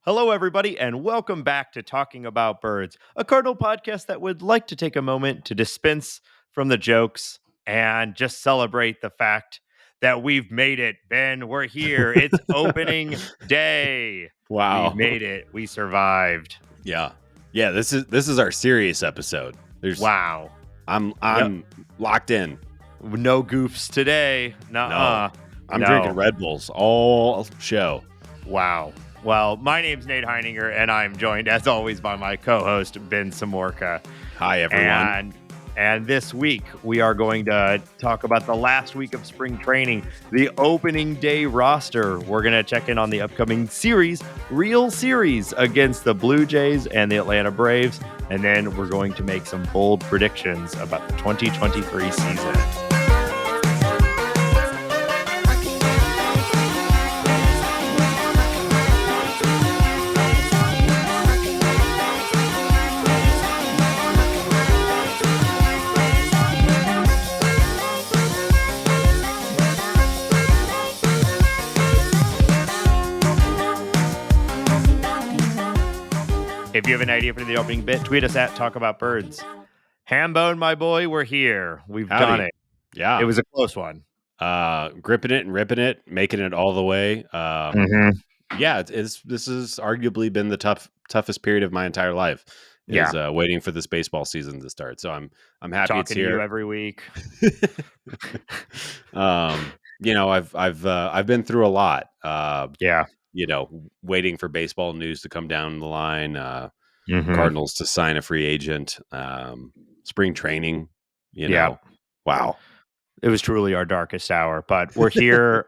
Hello, everybody, and welcome back to Talking About Birds, a Cardinal podcast that would like to take a moment to dispense from the jokes and just celebrate the fact that we've made it. Ben, we're here. It's opening day. Wow. We've made it. We survived. Yeah. This is our serious episode. Wow. I'm Yep. locked in. No goofs today. Nuh-uh. I'm drinking Red Bulls all show. Wow. Well, my name's Nate Heininger, and I'm joined, as always, by my co-host, Ben Samorka. Hi, everyone. And this week, we are going to talk about the last week of spring training, the opening day roster. We're going to check in on the upcoming real series against the Blue Jays and the Atlanta Braves. And then we're going to make some bold predictions about the 2023 season. If you have an idea for the opening bit, tweet us at Talk About Birds. Hambone, my boy, we're here. We've done it. Yeah. It was a close one. Gripping it and ripping it, making it all the way. Yeah, this has arguably been the toughest period of my entire life. Waiting for this baseball season to start. So I'm happy Talking it's here to you every week. I've been through a lot. Waiting for baseball news to come down the line, Cardinals to sign a free agent, spring training, wow. It was truly our darkest hour, but we're here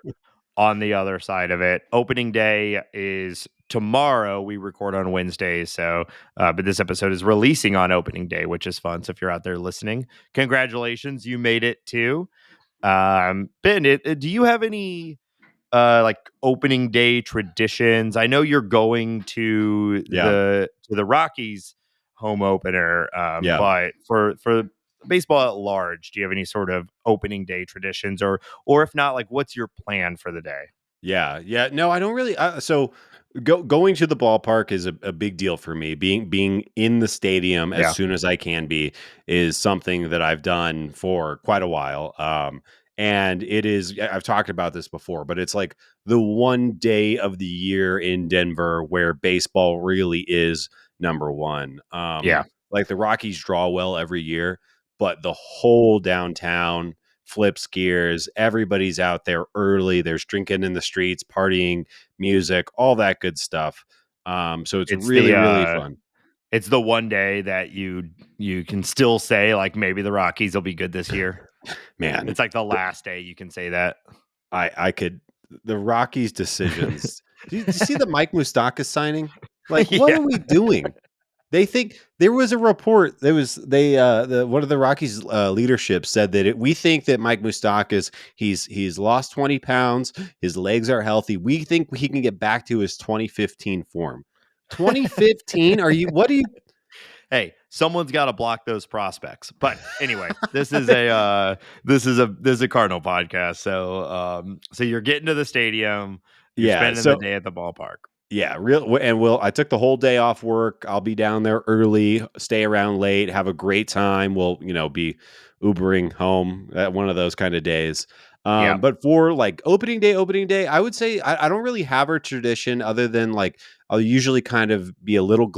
on the other side of it. Opening day is tomorrow. We record on Wednesdays, but this episode is releasing on opening day, which is fun. So if you're out there listening, congratulations, you made it too. Ben, do you have any opening day traditions? I know you're going to the Rockies home opener, but for baseball at large, do you have any sort of opening day traditions, or if not, like, what's your plan for the day? No, I don't really. So going to the ballpark is a big deal for me. Being in the stadium as soon as I can be is something that I've done for quite a while. And it is, I've talked about this before, but it's like the one day of the year in Denver where baseball really is number one. Like the Rockies draw well every year, but the whole downtown flips gears. Everybody's out there early. There's drinking in the streets, partying, music, all that good stuff. So it's really fun. It's the one day that you can still say, like, maybe the Rockies will be good this year. Man, it's like the last day you can say that. I could. The Rockies' decisions. Did you see the Mike Moustakas signing? Like, what are we doing? They think there was a report. One of the Rockies leadership said that we think that Mike Moustakas, he's lost 20 pounds. His legs are healthy. We think he can get back to his 2015 form. 2015? What are you? Hey, someone's got to block those prospects. But anyway, this is a Cardinal podcast. So you're getting to the stadium. You're spending the day at the ballpark. Yeah, I took the whole day off work. I'll be down there early, stay around late, have a great time. We'll, be Ubering home at one of those kind of days. But for like opening day, I would say I don't really have a tradition other than like I'll usually kind of be a little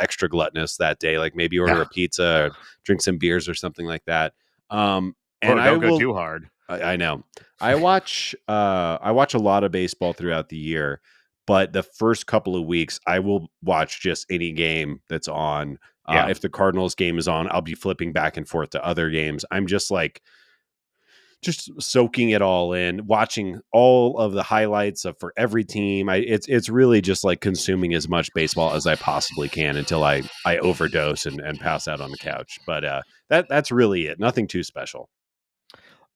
extra gluttonous that day, like maybe order a pizza or drink some beers or something like that. And don't go too hard. I know. I watch a lot of baseball throughout the year. But the first couple of weeks, I will watch just any game that's on. If the Cardinals game is on, I'll be flipping back and forth to other games. I'm just soaking it all in, watching all of the highlights for every team. It's really just like consuming as much baseball as I possibly can until I overdose and pass out on the couch. But that's really it. Nothing too special.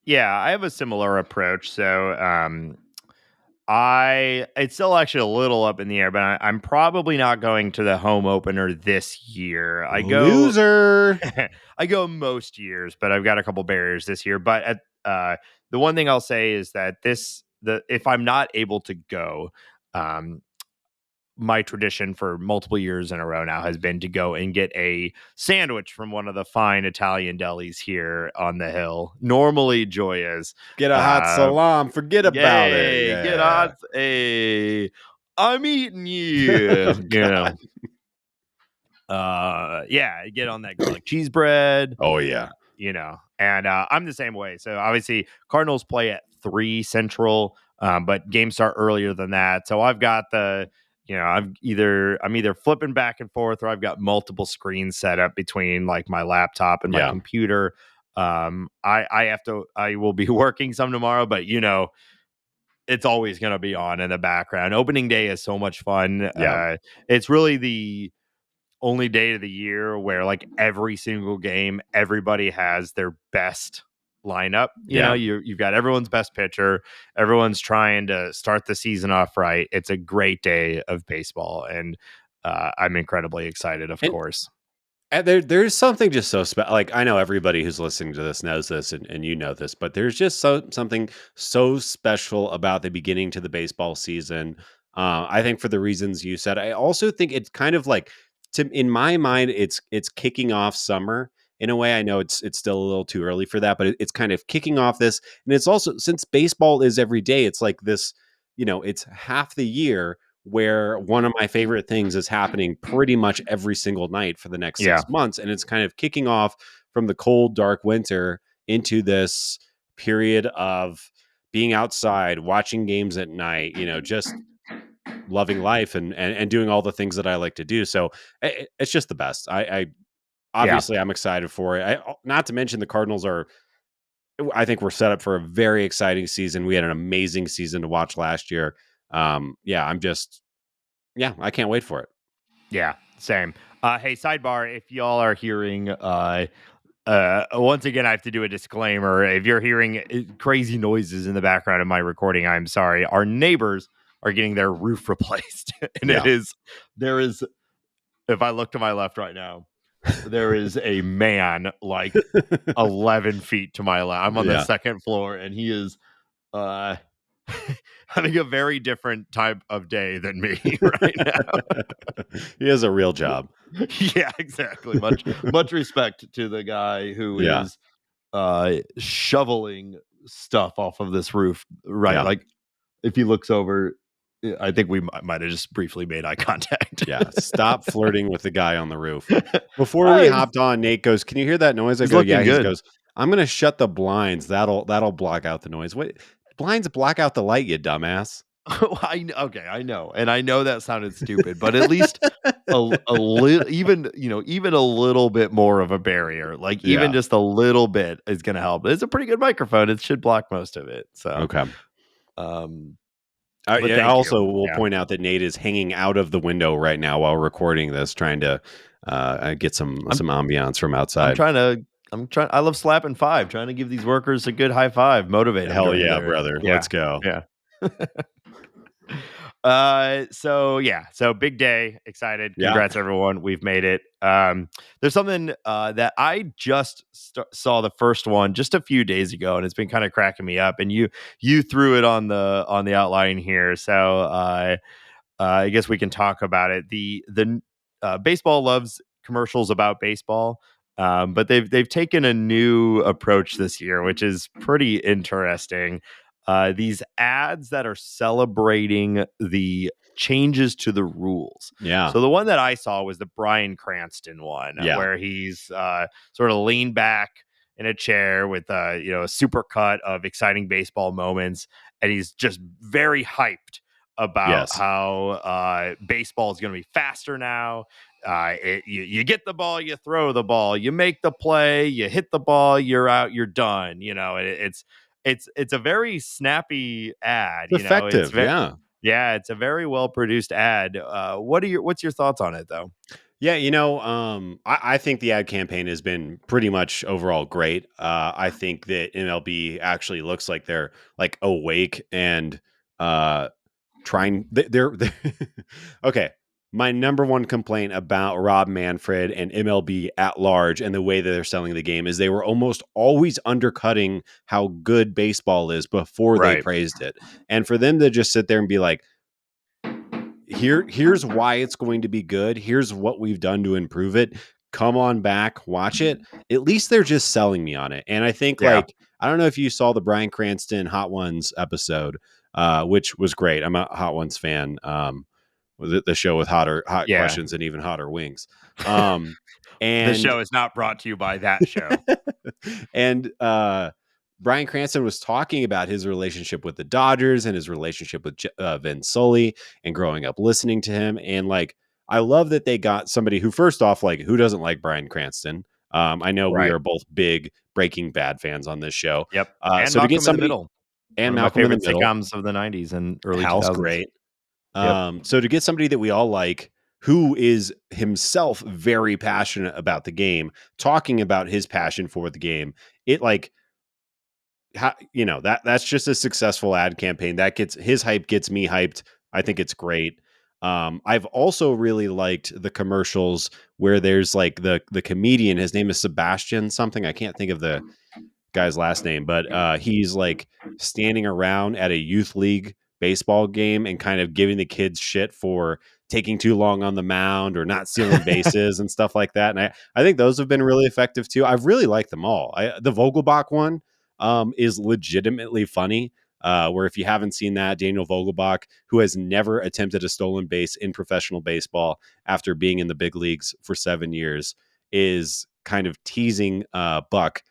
Yeah, I have a similar approach. So it's still actually a little up in the air, but I'm probably not going to the home opener this year. Loser. I go most years, but I've got a couple barriers this year. But the one thing I'll say is that if I'm not able to go, my tradition for multiple years in a row now has been to go and get a sandwich from one of the fine Italian delis here on the hill. Normally Joya's. Get a hot salam. Forget about it. Yay, get Yeah. on. Hey, I'm eating you. Oh, You know, God. yeah, get on that garlic cheese bread. Oh, yeah. And I'm the same way. So obviously, Cardinals play at 3 Central, but games start earlier than that. So I've got I'm either flipping back and forth, or I've got multiple screens set up between like my laptop and my Yeah. computer. I will be working some tomorrow, but it's always going to be on in the background. Opening day is so much fun. Yeah. It's really the only day of the year where like every single game, everybody has their best lineup. Yeah. You've got everyone's best pitcher. Everyone's trying to start the season off right. It's a great day of baseball, and I'm incredibly excited, of course. And there's something just so special. Like, I know everybody who's listening to this knows this, and you know this, but there's just something so special about the beginning to the baseball season. I think for the reasons you said. I also think it's kind of like, in my mind, it's kicking off summer in a way. I know it's still a little too early for that, but it's kind of kicking off this, and it's also, since baseball is every day, it's like this. It's half the year where one of my favorite things is happening pretty much every single night for the next Yeah. 6 months. And it's kind of kicking off from the cold, dark winter into this period of being outside, watching games at night, just loving life and doing all the things that I like to do. So it's just the best. I Yeah. obviously I'm excited for it. Not to mention the Cardinals I think we're set up for a very exciting season. We had an amazing season to watch last year. I can't wait for it. Yeah. Same. Hey, sidebar, if y'all are hearing once again, I have to do a disclaimer. If you're hearing crazy noises in the background of my recording, I'm sorry. Our neighbors are getting their roof replaced. And Yeah. there is, if I look to my left right now, there is a man like 11 feet to my left. I'm on the Yeah. second floor, and he is uh, having a very different type of day than me right now. He has a real job. Yeah, exactly. Much respect to the guy who Yeah. is shoveling stuff off of this roof, right? Yeah. Like, if he looks over, I think we might have just briefly made eye contact. Yeah. Stop flirting with the guy on the roof. Before we hopped on, Nate goes, "Can you hear that noise?" I He's go, "Yeah." looking He good. goes, "I'm gonna shut the blinds. That'll block out the noise." What? Blinds block out the light, you dumbass. Okay, I know, and I know that sounded stupid, but at least a little, even a little bit more of a barrier, like even Yeah. just a little bit is going to help. It's a pretty good microphone; it should block most of it. So, Okay. um, but Yeah. thank you. Also, we'll Yeah, point out that Nate is hanging out of the window right now while recording this, trying to get some I'm ambiance from I'm outside. trying to. I'm trying. I love slapping five, trying to give these workers a good high five, motivate them Hell during yeah, their. brother. Yeah, Let's go. yeah. So big day, excited. Yeah. Congrats everyone. We've made it. There's something that I just saw the first one just a few days ago, and it's been kind of cracking me up, and you threw it on the outline here. So I guess we can talk about it. The baseball loves commercials about baseball, but they've taken a new approach this year, which is pretty interesting. These ads that are celebrating the changes to the rules. Yeah. So the one that I saw was the Bryan Cranston one, Yeah. where he's sort of leaned back in a chair with a super cut of exciting baseball moments, and he's just very hyped about Yes. how baseball is going to be faster now. You get the ball, you throw the ball, you make the play, you hit the ball, you're out, you're done. It's a very snappy ad. It's It's effective. very Yeah. yeah, it's a very well produced ad. What's your thoughts on it though? Yeah, I think the ad campaign has been pretty much overall great. I think that MLB actually looks like they're like awake and uh trying. They're okay. My number one complaint about Rob Manfred and MLB at large and the way that they're selling the game is they were almost always undercutting how good baseball is before they Right. praised it. And for them to just sit there and be like, here's why it's going to be good. Here's what we've done to improve it. Come on back, watch it. At least they're just selling me on it. And I think Yeah. like I don't know if you saw the Bryan Cranston Hot Ones episode, which was great. I'm a Hot Ones fan. The show with hot Yeah. questions and even hotter wings. Um, The and show is not brought to you by that show. and Bryan Cranston was talking about his relationship with the Dodgers and his relationship with Vin Sully and growing up listening to him. And like, I love that they got somebody who, first off, like, who doesn't like Bryan Cranston? I know we Right. are both big Breaking Bad fans on this show. Yep. And So to get Malcolm in the somebody Middle, and one of my Malcolm in the favorite Middle, sitcoms of the 90s and early Hal's 2000s. great. Yep. So to get somebody that we all like, who is himself very passionate about the game, talking about his passion for the game, it like, that's just a successful ad campaign that gets his hype, gets me hyped. I think it's great. I've also really liked the commercials where there's like the comedian, his name is Sebastian something, I can't think of the guy's last name, but he's like standing around at a youth league baseball game and kind of giving the kids shit for taking too long on the mound or not stealing bases and stuff like that. And I think those have been really effective too. I've really liked them all. The Vogelbach one is legitimately funny. Where if you haven't seen that, Daniel Vogelbach, who has never attempted a stolen base in professional baseball after being in the big leagues for 7 years, is kind of teasing Buck,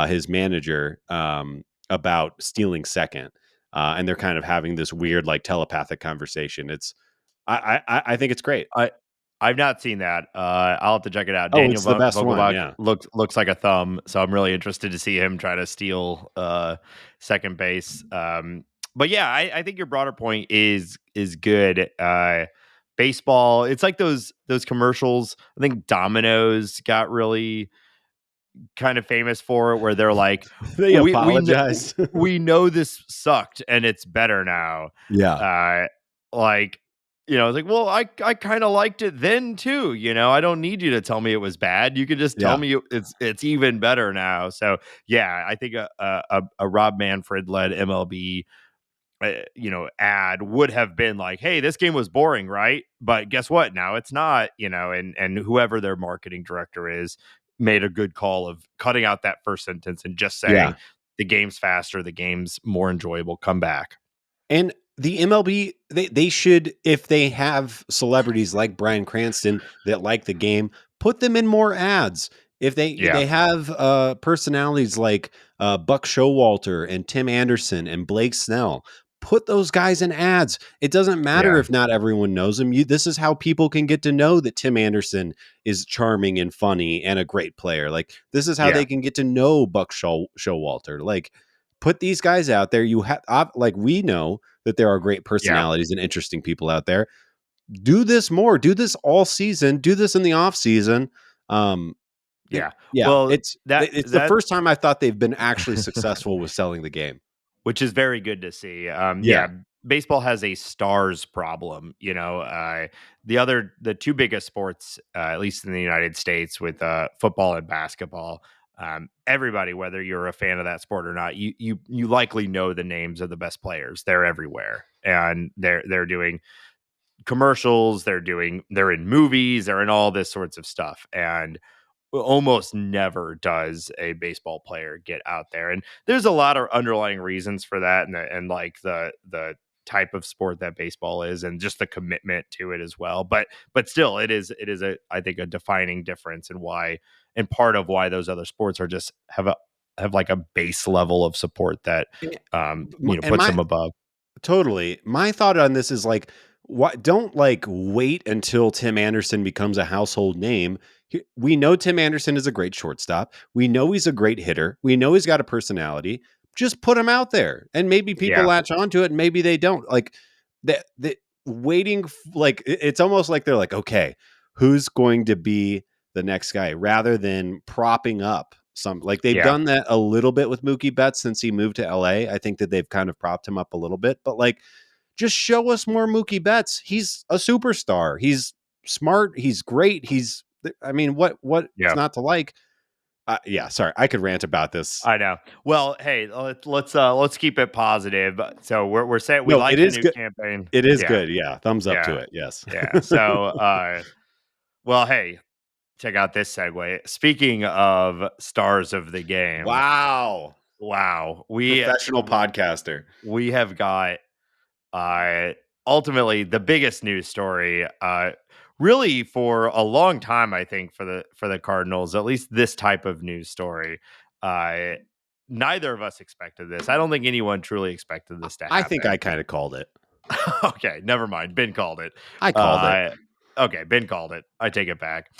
his manager, about stealing second, and they're kind of having this weird like telepathic conversation. I think it's great. I've not seen that. I'll have to check it out. Oh, Daniel it's the best one. Vogelbach Yeah, looks like a thumb, so I'm really interested to see him try to steal second base. But yeah, I think your broader point is good. Baseball, it's like those commercials. I think Domino's got really kind of famous for it, where they're like, they apologize. we know this sucked and it's better now. Yeah, Uh, like, it's like, well, I kind of liked it then too. I don't need you to tell me it was bad. You could just tell yeah, me it's even better now. So yeah, I think a Rob Manfred led MLB ad would have been like, hey, this game was boring, right? But guess what? Now it's not, and whoever their marketing director is made a good call of cutting out that first sentence and just saying yeah. the game's faster, the game's more enjoyable, come back. And the MLB, they should, if they have celebrities like Bryan Cranston that like the game, put them in more ads. If Yeah. they have personalities like Buck Showalter and Tim Anderson and Blake Snell, put those guys in ads. It doesn't matter Yeah. if not everyone knows them. This is how people can get to know that Tim Anderson is charming and funny and a great player. Like, this is how Yeah. they can get to know Buck Showalter. Like, put these guys out there. You have, like, we know that there are great Yeah. personalities and interesting people out there. Do this more. Do this all season. Do this in the off season. Um, Yeah. yeah, Well, it's the first time I thought they've been actually successful with selling the game. which is very good to see. Yeah, Yeah, baseball has a stars problem. The two biggest sports, at least in the United States, with football and basketball. Everybody, whether you're a fan of that sport or not, you likely know the names of the best players. They're everywhere, and they're doing commercials. They're in movies. They're in all this sorts of stuff, and almost never does a baseball player get out there, and there's a lot of underlying reasons for that, and like the type of sport that baseball is, and just the commitment to it as well. But still, it is a, I think, a defining difference, and why, and part of why those other sports are just have like a base level of support that and puts my them above. totally. My thought on this is like, what? Don't like wait until Tim Anderson becomes a household name. We know Tim Anderson is a great shortstop. We know he's a great hitter. We know he's got a personality. Just put him out there, and maybe people Yeah. latch onto it, and maybe they don't. Like the waiting, like it's almost like they're like, okay, who's going to be the next guy, rather than propping up some, like they've Yeah. done that a little bit with Mookie Betts since he moved to LA. I think that they've kind of propped him up a little bit, but like, just show us more Mookie Betts. He's a superstar. He's smart. He's great. I mean, what's Yeah. not to like? Yeah, sorry, I could rant about this. I know. Well, hey, let's keep it positive. So we're saying we No, it like the is new good. campaign. It is Yeah, good. Yeah, thumbs up to yeah, it. Yes. yeah. So, well, hey, check out this segue. Speaking of stars of the game, Wow. wow, Professional podcaster. we have got uh, ultimately the biggest news story, really for a long time. I think for the Cardinals, at least this type of news story. Uh, Neither of us expected this. I don't think anyone truly expected this to I think I happen. kind of called it. Okay, never mind. Ben called it. I called it. Uh, okay, Ben called it. I take it back.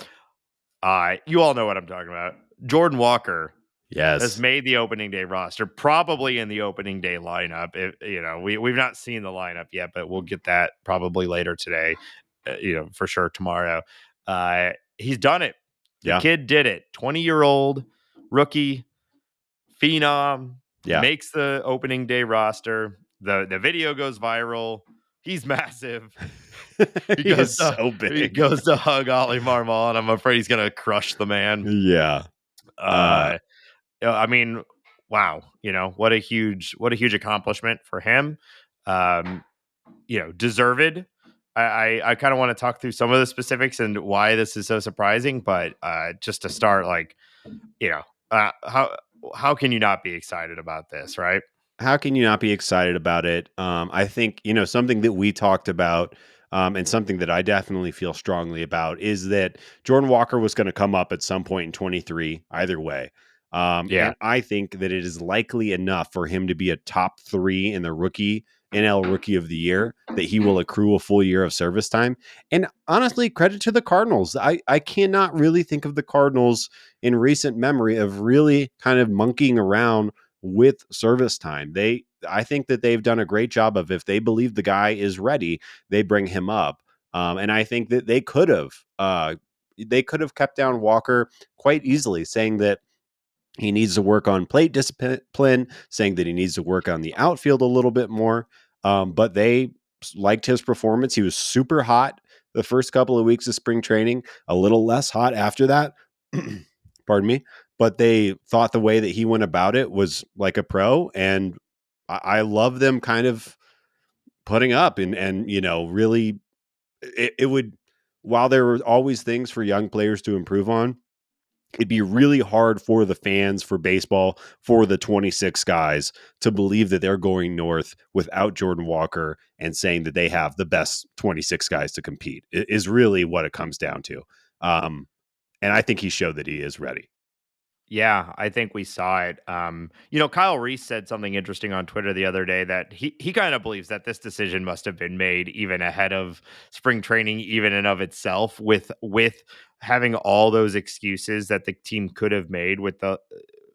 You all know what I'm talking about. Jordan Walker has Yes. made the opening day roster, probably in the opening day lineup. We've not seen the lineup yet, but we'll get that probably later today. For sure tomorrow. He's done it. The Yeah. kid did it. 20-year-old rookie phenom Yeah. makes the opening day roster. The video goes viral. He's massive. He He goes is to so he big. goes to hug Ollie Marmol, and I'm afraid he's gonna crush the man. Yeah. Uh, Uh, I mean, wow, what a huge accomplishment for him. Um, Deserved. I kind of want to talk through some of the specifics and why this is so surprising, but just to start, like, you know, how can you not be excited about this, right? how can you not be excited about it? I think, something that we talked about, and something that I definitely feel strongly about is that Jordan Walker was going to come up at some point in 23, either way. Yeah, And I think that it is likely enough for him to be a top 3 in the rookie NL Rookie of the Year that he will accrue a full year of service time. And honestly, credit to the Cardinals. I cannot really think of the Cardinals in recent memory of really kind of monkeying around with service time. I think that they've done a great job of, if they believe the guy is ready, they bring him up. And I think that they could have kept down Walker quite easily, saying that he needs to work on plate discipline, saying that he needs to work on the outfield a little bit more. But they liked his performance. He was super hot the first couple of weeks of spring training, a little less hot after that. Pardon me. But they thought the way that he went about it was like a pro. And I love them kind of putting up and really it would, while there were always things for young players to improve on, it'd be really hard for the fans, for baseball, for the 26 guys to believe that they're going north without Jordan Walker and saying that they have the best 26 guys to compete. It is really what it comes down to. Um, and I think he showed that he is ready. yeah, I think we saw it. Kyle Reese said something interesting on Twitter the other day that he kind of believes that this decision must have been made even ahead of spring training, even in of itself, with having all those excuses that the team could have made with the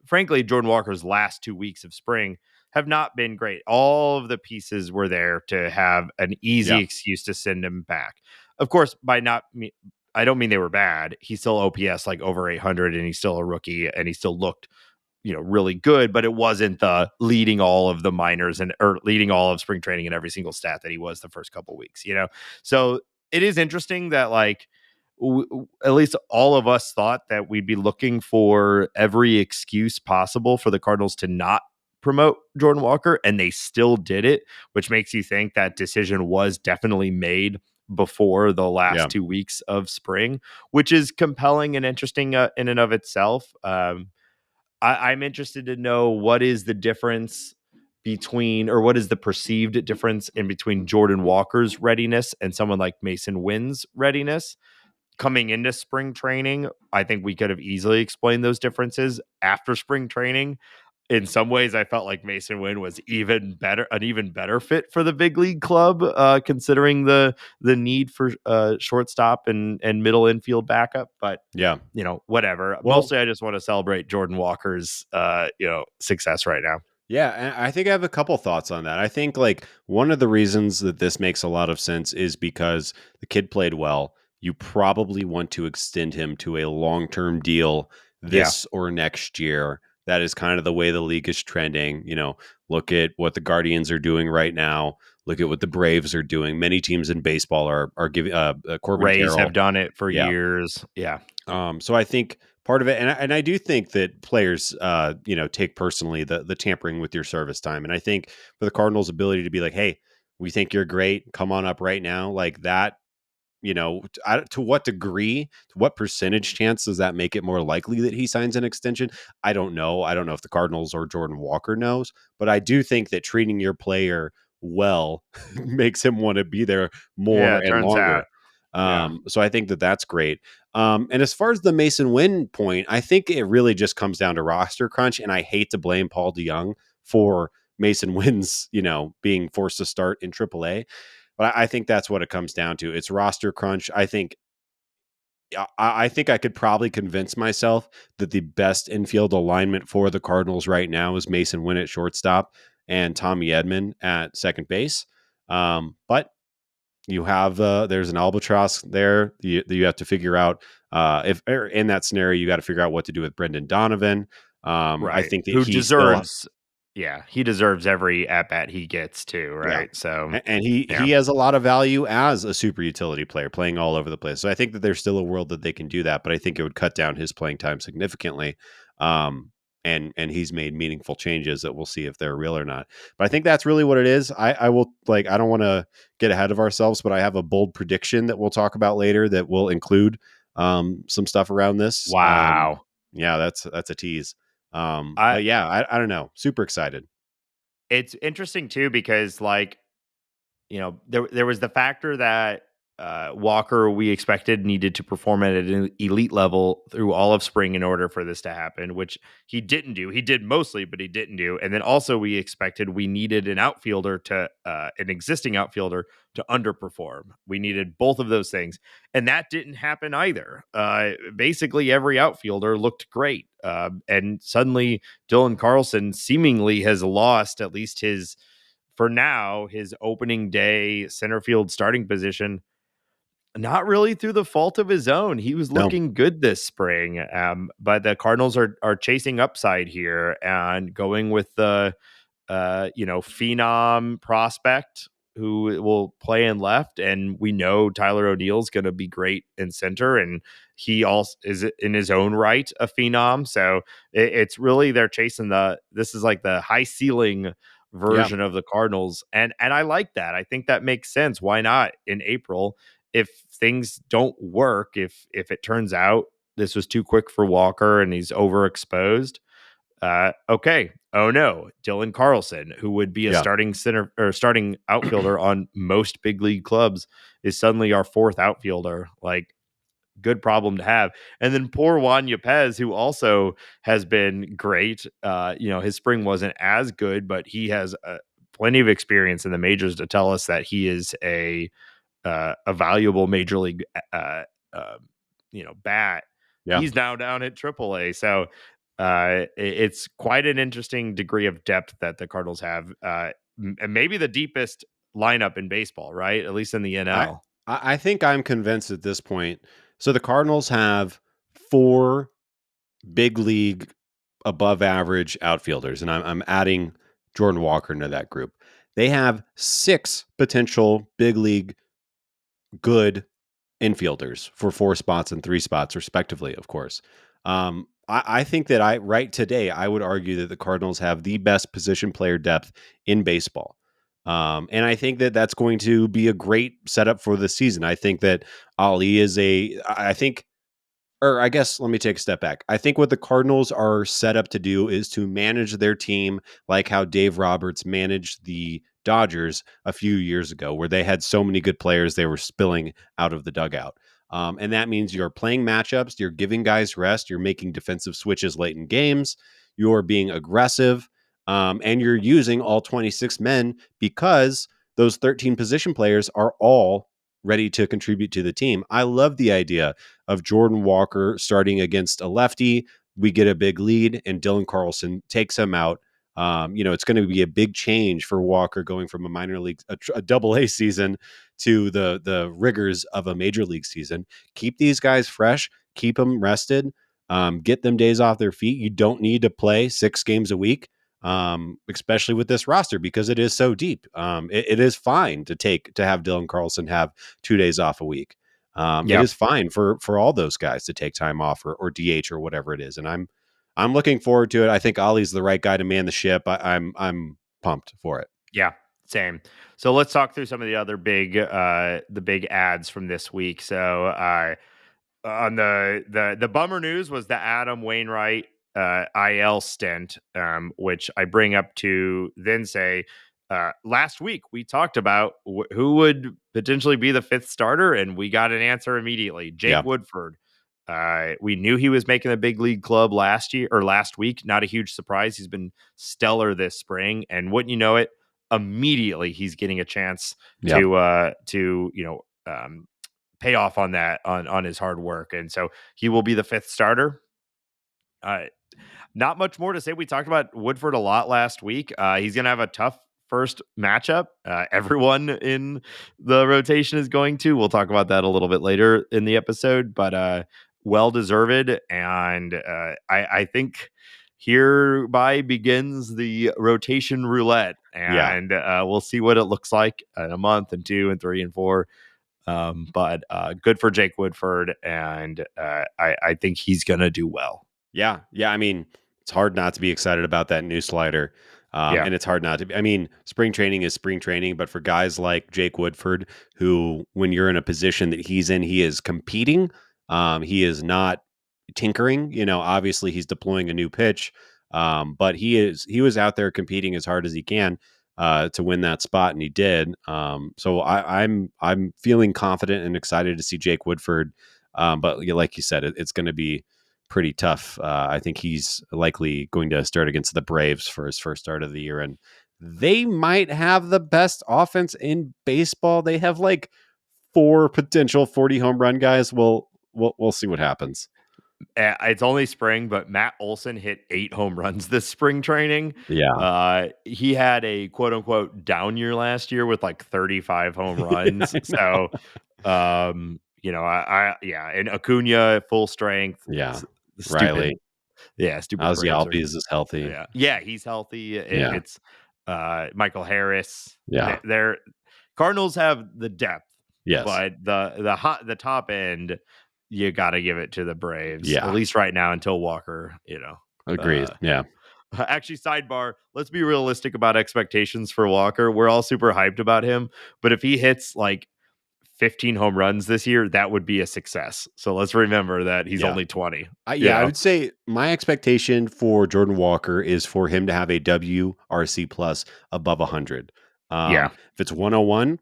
frankly, Jordan Walker's last 2 weeks of spring have not been great. All of the pieces were there to have an easy Yeah. excuse to send him back. Of course, I don't mean they were bad. He's still OPS like over 800, and he's still a rookie, and he still looked, really good. But it wasn't the leading all of the minors or leading all of spring training in every single stat that he was the first couple weeks. So it is interesting that, like, at least all of us thought that we'd be looking for every excuse possible for the Cardinals to not promote Jordan Walker, and they still did it, which makes you think that decision was definitely made before the last Yeah. 2 weeks of spring, which is compelling and interesting in and of itself. I'm interested to know what is the difference between, or what is the perceived difference in between Jordan Walker's readiness and someone like Mason Wynn's readiness coming into spring training. I think we could have easily explained those differences after spring training. In some ways, I felt like Mason Wynn was an even better fit for the big league club, considering the need for shortstop and middle infield backup. But Yeah. whatever. Well, Mostly, I just want to celebrate Jordan Walker's success right now. yeah, and I think I have a couple thoughts on that. I think like one of the reasons that this makes a lot of sense is because the kid played well. You probably want to extend him to a long-term deal Yeah, this or next year. That is kind of the way the league is trending. Look at what the Guardians are doing right now. Look at what the Braves are doing. Many teams in baseball are giving Corbin Rays Carroll. have done it for Yeah. years. Yeah, So I think part of it. And I do think that players, take personally the tampering with your service time. And I think for the Cardinals' ability to be like, hey, we think you're great, come on up right now, like that. To what degree, to what percentage chance does that make it more likely that he signs an extension? I don't know. I don't know if the Cardinals or Jordan Walker knows, but I do think that treating your player well makes him want to be there Yeah, more it and turns longer. out. Yeah. So I think that that's great. And as far as the Mason Wynn point, I think it really just comes down to roster crunch. And I hate to blame Paul DeYoung for Mason Wynn's, being forced to start in AAA. But I think that's what it comes down to. It's roster crunch. I think I could probably convince myself that the best infield alignment for the Cardinals right now is Mason Wynn at shortstop and Tommy Edman at second base. But you have there's an albatross there. You have to figure out if in that scenario you got to figure out what to do with Brendan Donovan. I Right. think that Who he still deserves Yeah, he deserves every at bat he gets too, Yeah. right? So, And he yeah. has a lot of value as a super utility player playing all over the place. So I think that there's still a world that they can do that, but I think it would cut down his playing time significantly. Um, and he's made meaningful changes that we'll see if they're real or not. But I think that's really what it is. I will I don't want to get ahead of ourselves, but I have a bold prediction that we'll talk about later that will include some stuff around this. Wow. Yeah, that's a tease. I But yeah, I don't know. Super excited. It's interesting too because there was the factor that Walker we expected needed to perform at an elite level through all of spring in order for this to happen, which he didn't do. He did mostly, but he didn't do. And then also we expected we needed an existing outfielder to underperform. We needed both of those things, and that didn't happen either. Basically, every outfielder looked great, and suddenly Dylan Carlson seemingly has lost at least his for now, his opening day center field starting position, not really through the fault of his own. He was No. looking good this spring, but the Cardinals are chasing upside here and going with the phenom prospect who will play in left, and we know Tyler O'Neill's going to be great in center, and he also is in his own right a phenom. So it's really they're chasing this is like the high ceiling Yeah. version of the Cardinals, and I like that. I think that makes sense. Why not in April if things don't work? If it turns out this was too quick for Walker and he's overexposed, okay. Oh no, Dylan Carlson, who would be a Yeah. starting center or starting outfielder on most big league clubs, is suddenly our fourth outfielder. Like, good problem to have. And then poor Juan Yepez, who also has been great. His spring wasn't as good, but he has plenty of experience in the majors to tell us that he is a valuable major league uh, bat. Yeah. He's now down at AAA, so it's quite an interesting degree of depth that the Cardinals have, and maybe the deepest lineup in baseball, right? At least in the I NL. I think I'm convinced at this point. So the Cardinals have 4 big league above average outfielders, and I'm adding Jordan Walker into that group. They have 6 potential big league good infielders for 4 spots and 3 spots respectively, of course. I think that right today, I would argue that the Cardinals have the best position player depth in baseball. And I think that that's going to be a great setup for the season. I think that Ali is I think, or I guess let me take a step back. I think what the Cardinals are set up to do is to manage their team like how Dave Roberts managed the Dodgers a few years ago, where they had so many good players they were spilling out of the dugout. And that means you're playing matchups, you're giving guys rest, you're making defensive switches late in games, you're being aggressive, and you're using all 26 men because those 13 position players are all ready to contribute to the team. I love the idea of Jordan Walker starting against a lefty. We get a big lead, and Dylan Carlson takes him out. It's going to be a big change for Walker going from a minor league, a double A season to the rigors of a major league season. Keep these guys fresh, keep them rested, get them days off their feet. You don't need to play 6 games a week, especially with this roster because it is so deep. It is fine to have Dylan Carlson have 2 days off a week. It Yep. is fine for all those guys to take time off or DH or whatever it is. And I'm looking forward to it. I think Ollie's the right guy to man the ship. I'm pumped for it. Yeah, same. So let's talk through some of the big ads from this week. So on the bummer news was the Adam Wainwright IL stint, which I bring up to then say last week we talked about who would potentially be the fifth starter, and we got an answer immediately. Jake Yeah. Woodford. We knew he was making the big league club last week. Not a huge surprise. He's been stellar this spring, and wouldn't you know it, immediately he's getting a chance Yeah. to pay off on that on his hard work, and so he will be the fifth starter. Uh, Not much more to say. We talked about Woodford a lot last week. He's going to have a tough first matchup. Everyone in the rotation is going to. We'll talk about that a little bit later in the episode, but well deserved. And I think hereby begins the rotation roulette, Yeah. and we'll see what it looks like in a month and 2 and 3 and 4. But good for Jake Woodford, and I think he's going to do well. Yeah. Yeah. I mean, it's hard not to be excited about that new slider. Yeah. And it's hard not to be. I mean, spring training is spring training, but for guys like Jake Woodford, who, when you're in a position that he's in, he is competing. He is not tinkering. Obviously he's deploying a new pitch, but he was out there competing as hard as he can to win that spot, and he did. So I'm feeling confident and excited to see Jake Woodford. But like you said, it's going to be pretty tough. I think he's likely going to start against the Braves for his first start of the year, and they might have the best offense in baseball. They have like 4 potential 40 home run guys. We'll see what happens. It's only spring, but Matt Olson hit 8 home runs this spring training. Yeah. He had a quote unquote down year last year with like 35 home runs. I know. So, yeah, and Acuna full strength. Yeah. Stupid, Riley. yeah, stupid Ozzy Braves are. Albies is healthy. Yeah, he's healthy. Yeah. It's Michael Harris. Yeah. They're Cardinals have the depth, Yes. but the top end, you got to give it to the Braves, at Yeah. least right now until Walker. Agreed. Uh, Yeah. Actually, sidebar. Let's be realistic about expectations for Walker. We're all super hyped about him, but if he hits like 15 home runs this year, that would be a success. So let's remember that he's Yeah. only 20. I would say my expectation for Jordan Walker is for him to have a WRC plus above 100. Yeah, If it's 101,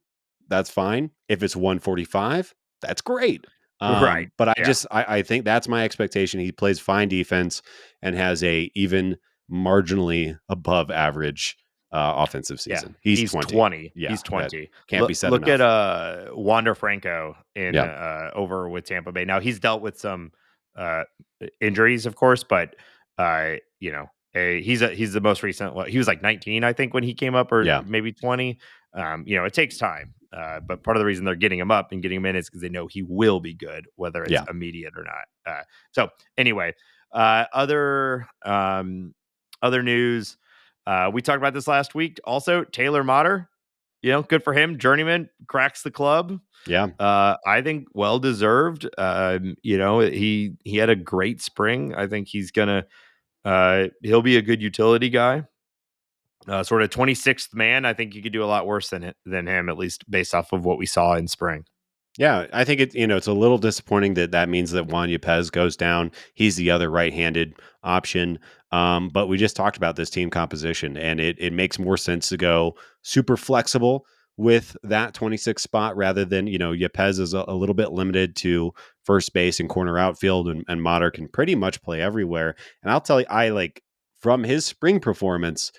that's fine. If it's 145, that's great. right. But Yeah. I think that's my expectation. He plays fine defense and has a even marginally above average offensive Yeah, season. He's he's 20. 20. Yeah, He's that 20. can't be said Look at enough. Wander Franco in Yeah, over with Tampa Bay. Now he's dealt with some uh injuries, of course, but he's the most recent. He was like 19, I think, when he came up, or yeah, maybe 20. It takes time. But part of the reason they're getting him up and getting him in is because they know he will be good, whether it's yeah, immediate or not. So anyway, uh, other um, other news. We talked about this last week. Also, Taylor Motter, good for him. Journeyman cracks the club. yeah. I think well deserved. He had a great spring. I think he'll be a good utility guy. Sort of 26th man. I think you could do a lot worse than him, at least based off of what we saw in spring. Yeah, I think it's a little disappointing that means that Juan Yepez goes down. He's the other right-handed option. But we just talked about this team composition, and it makes more sense to go super flexible with that 26 spot rather than, Yepez is a little bit limited to first base and corner outfield, and Mater can pretty much play everywhere. And I'll tell you, I like from his spring performance,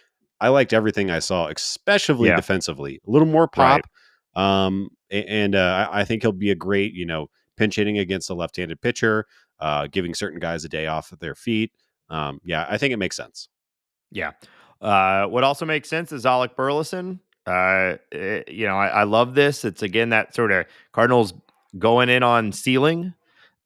I liked everything I saw, especially Yeah, defensively. A little more right. pop. And I think he'll be a great, pinch hitting against a left-handed pitcher, giving certain guys a day off of their feet. Yeah, I think it makes sense. Yeah. What also makes sense is Alec Burleson. I love this. It's again that sort of Cardinals going in on ceiling,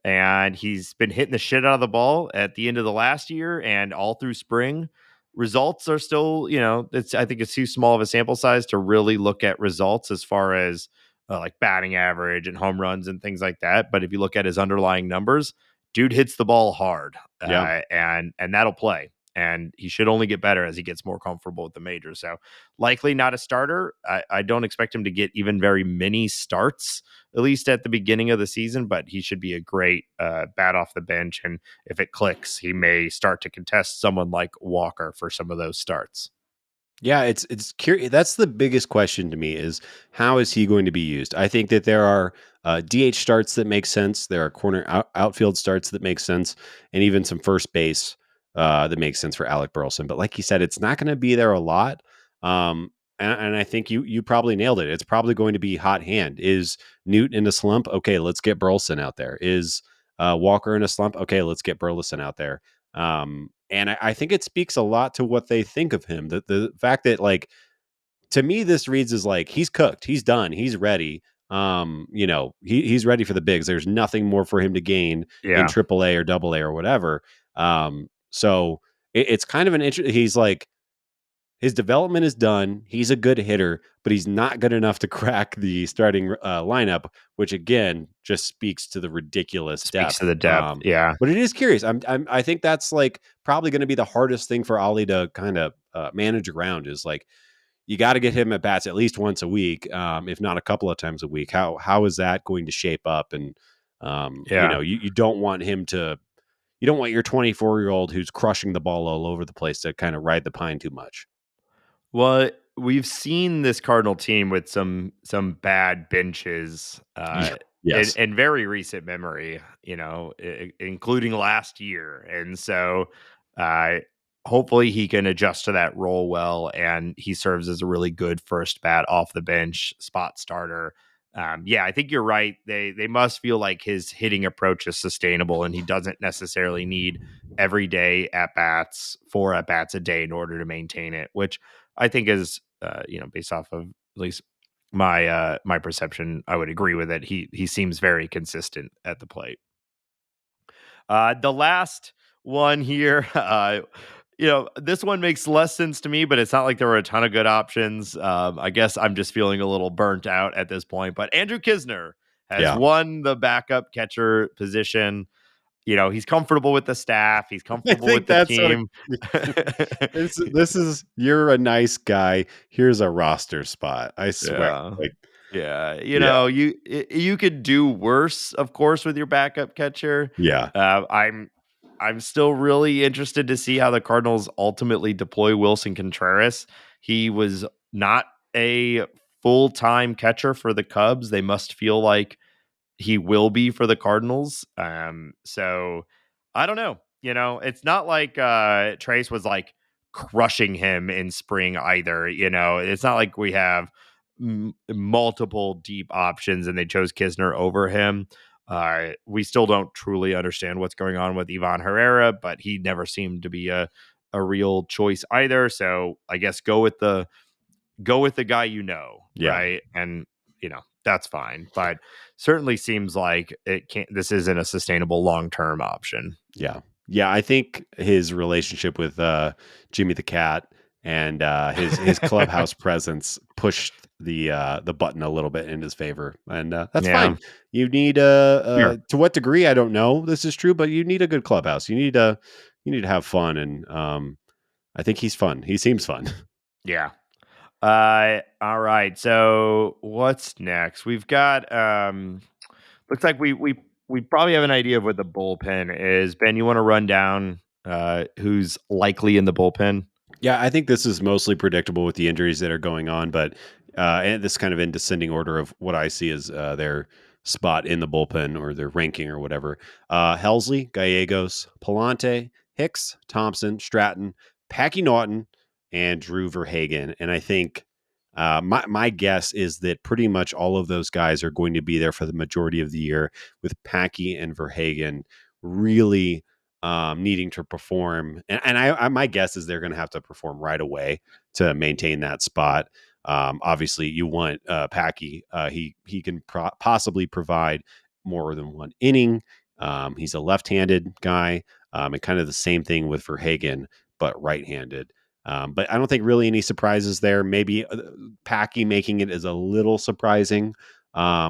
and he's been hitting the shit out of the ball at the end of the last year and all through spring. Results are still, I think it's too small of a sample size to really look at results as far as like batting average and home runs and things like that. But if you look at his underlying numbers, dude hits the ball hard, Yeah. and that'll play. And he should only get better as he gets more comfortable with the majors. So likely not a starter. I don't expect him to get even very many starts, at least at the beginning of the season. But he should be a great bat off the bench. And if it clicks, he may start to contest someone like Walker for some of those starts. Yeah, it's curious. That's the biggest question to me is how is he going to be used? I think that there are DH starts that make sense. There are outfield starts that make sense, and even some first base that makes sense for Alec Burleson. But like you said, it's not going to be there a lot. Um, and I think you probably nailed it. It's probably going to be hot hand. Is Newt in a slump? Okay, let's get Burleson out there. Is Walker in a slump? Okay, let's get Burleson out there. And I think it speaks a lot to what they think of him. The fact that, like, to me, this reads as like he's cooked, he's done, he's ready. He's ready for the bigs. There's nothing more for him to gain in Yeah. AAA or AA or whatever. So it's kind of an interesting. He's like his development is done. He's a good hitter, but he's not good enough to crack the starting lineup, which again just speaks to the ridiculous Speaks to depth. the depth. Yeah. But it is curious. I think that's like probably going to be the hardest thing for Ollie to kind of manage around is like you got to get him at bats at least once a week, if not a couple of times a week. How is that going to shape up? And Yeah. you don't want him to. You don't want your 24-year-old who's crushing the ball all over the place to kind of ride the pine too much. Well, we've seen this Cardinal team with some bad benches Yeah. Yes. in very recent memory, including last year. And so uh, hopefully he can adjust to that role well, and he serves as a really good first bat off the bench spot starter. Yeah, I think you're right. They must feel like his hitting approach is sustainable, and he doesn't necessarily need every day at bats, 4 at bats a day in order to maintain it, which I think is, based off of at least my perception, I would agree with it. He seems very consistent at the plate. The last one here, this one makes less sense to me, but it's not like there were a ton of good options. I guess I'm just feeling a little burnt out at this point. But Andrew Kisner has Yeah. won the backup catcher position. He's comfortable with the staff. He's I comfortable with think the that's sort of team. this is you're a nice guy. Here's a roster spot. I swear. Yeah. Like, Yeah, yeah. you could do worse, of course, with your backup catcher. Yeah. I'm still really interested to see how the Cardinals ultimately deploy Wilson Contreras. He was not a full-time catcher for the Cubs. They must feel like he will be for the Cardinals. So I don't know. It's not like Trace was like crushing him in spring either. It's not like we have multiple deep options and they chose Kisner over him. We still don't truly understand what's going on with Ivan Herrera, but he never seemed to be a real choice either. So I guess go with the guy, Yeah. right? And that's fine. But certainly seems like this isn't a sustainable long-term option. Yeah. Yeah. I think his relationship with Jimmy the Cat and his clubhouse presence pushed the button a little bit in his favor. And that's Yeah. fine. You need Sure. to what degree, I don't know this is true, but you need a good clubhouse. You need to have fun. And I think he's fun. He seems fun. Yeah. All right. So what's next? We've got looks like we probably have an idea of what the bullpen is. Ben, you want to run down who's likely in the bullpen? Yeah, I think this is mostly predictable with the injuries that are going on, but and this kind of in descending order of what I see as their spot in the bullpen or their ranking or whatever. Helsley, Gallegos, Palante, Hicks, Thompson, Stratton, Packy Naughton, and Drew Verhagen. And I think my guess is that pretty much all of those guys are going to be there for the majority of the year, with Packy and Verhagen really needing to perform. And my guess is they're going to have to perform right away to maintain that spot. Obviously, you want Packy. He can possibly provide more than one inning. He's a left-handed guy, and kind of the same thing with Verhagen, but right-handed. But I don't think really any surprises there. Maybe Packy making it is a little surprising.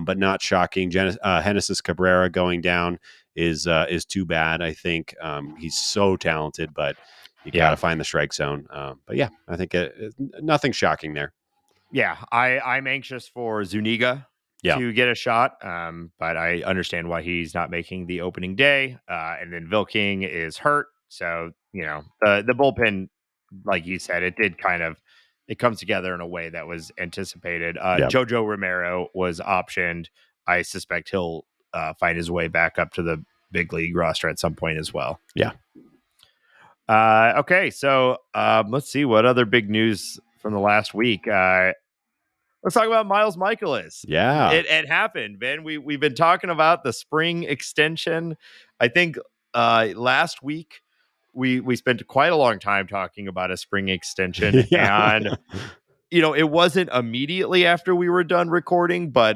but not shocking. Genesis Cabrera going down is too bad. I think he's so talented, but you got to Yeah. find the strike zone. But yeah, I think nothing shocking there. Yeah, I'm anxious for Zuniga Yeah, to get a shot, but I understand why he's not making the opening day. And then Vilking is hurt, so the bullpen, like you said, it comes together in a way that was anticipated. yeah, Jojo Romero was optioned. I suspect he'll find his way back up to the big league roster at some point as well. yeah, Okay, so let's see what other big news from the last week. Let's talk about Miles Mikolas. yeah, It happened, man. We've been talking about the spring extension. I think last week we spent quite a long time talking about a spring extension, yeah, and it wasn't immediately after we were done recording, but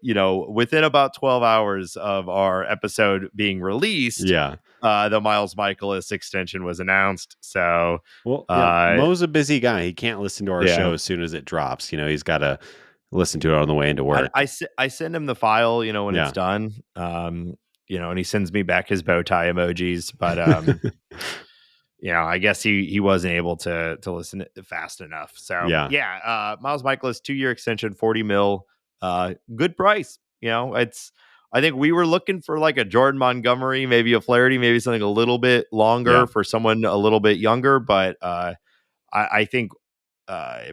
within about 12 hours of our episode being released, yeah. the Miles Mikolas extension was announced. So Well, yeah, uh, Mo's a busy guy. He can't listen to our yeah. show as soon as it drops. He's got to listen to it on the way into I, work. I, se- I send him the file, when it's Yeah. done. And he sends me back his bow tie emojis, but I guess he wasn't able to listen fast enough. So Yeah. yeah, Miles Mikolas 2-year extension, 40 mil, good price. I think we were looking for like a Jordan Montgomery, maybe a Flaherty, maybe something a little bit Yeah. longer for someone a little bit younger, but I think uh,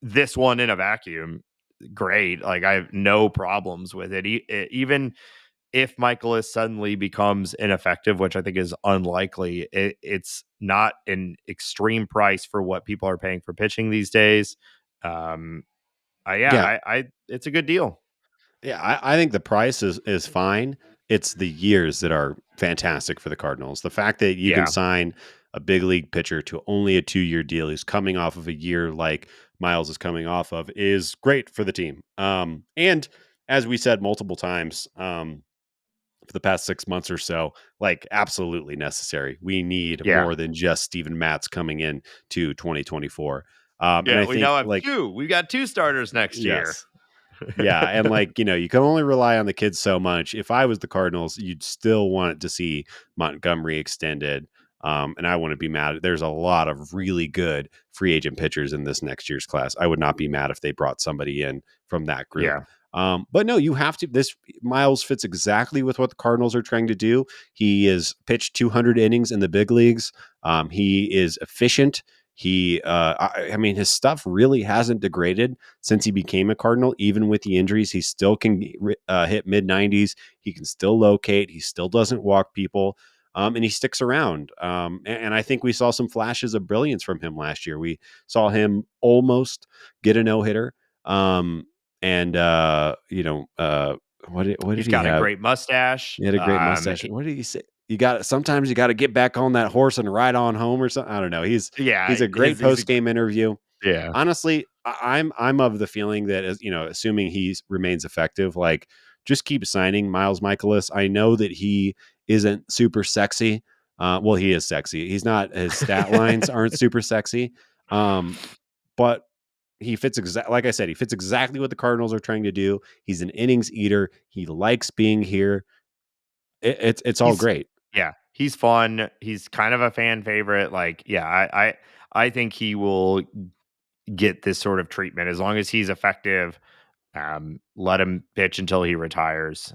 this one in a vacuum, great. Like I have no problems with it. Even if Mikolas suddenly becomes ineffective, which I think is unlikely, it's not an extreme price for what people are paying for pitching these days. Um, Yeah. it's a good deal. Yeah, I think the price is fine. It's the years that are fantastic for the Cardinals. The fact that you can Yeah, sign a big league pitcher to only a 2-year deal, who's coming off of a year like Miles is coming off of, is great for the team. And as we said multiple times, for the past 6 months or so, like absolutely necessary. We need yeah, more than just Steven Matz coming in to 2024. And yeah. I We think now have like, two. We got two starters next year. yes, yeah, and like, you can only rely on the kids so much. If I was the Cardinals, you'd still want to see Montgomery extended. And I wouldn't be mad. There's a lot of really good free agent pitchers in this next year's class. I would not be mad if they brought somebody in from that group. Yeah, But no, you have to. This Miles fits exactly with what the Cardinals are trying to do. He is pitched 200 innings in the big leagues. He is efficient. I mean, his stuff really hasn't degraded since he became a Cardinal. Even with the injuries, he still can hit mid 90s. He can still locate. He still doesn't walk people. And he sticks around. And I think we saw some flashes of brilliance from him last year. We saw him almost get a no hitter. And what did he's he got a have? great mustache. He had a great mustache. What did he say? Sometimes you got to get back on that horse and ride on home or something. I don't know. Yeah, He's a great post game interview. yeah. Honestly, I'm of the feeling that, as assuming he remains effective, like just keep signing Miles Mikolas. I know that he isn't super sexy. Well, he is sexy. He's not. His stat lines aren't super sexy. But he fits like I said, he fits exactly what the Cardinals are trying to do. He's an innings eater. He likes being here. It's all he's great. Yeah, he's fun. He's kind of a fan favorite. Like, yeah, I think he will get this sort of treatment as long as he's effective. Let him pitch until he retires.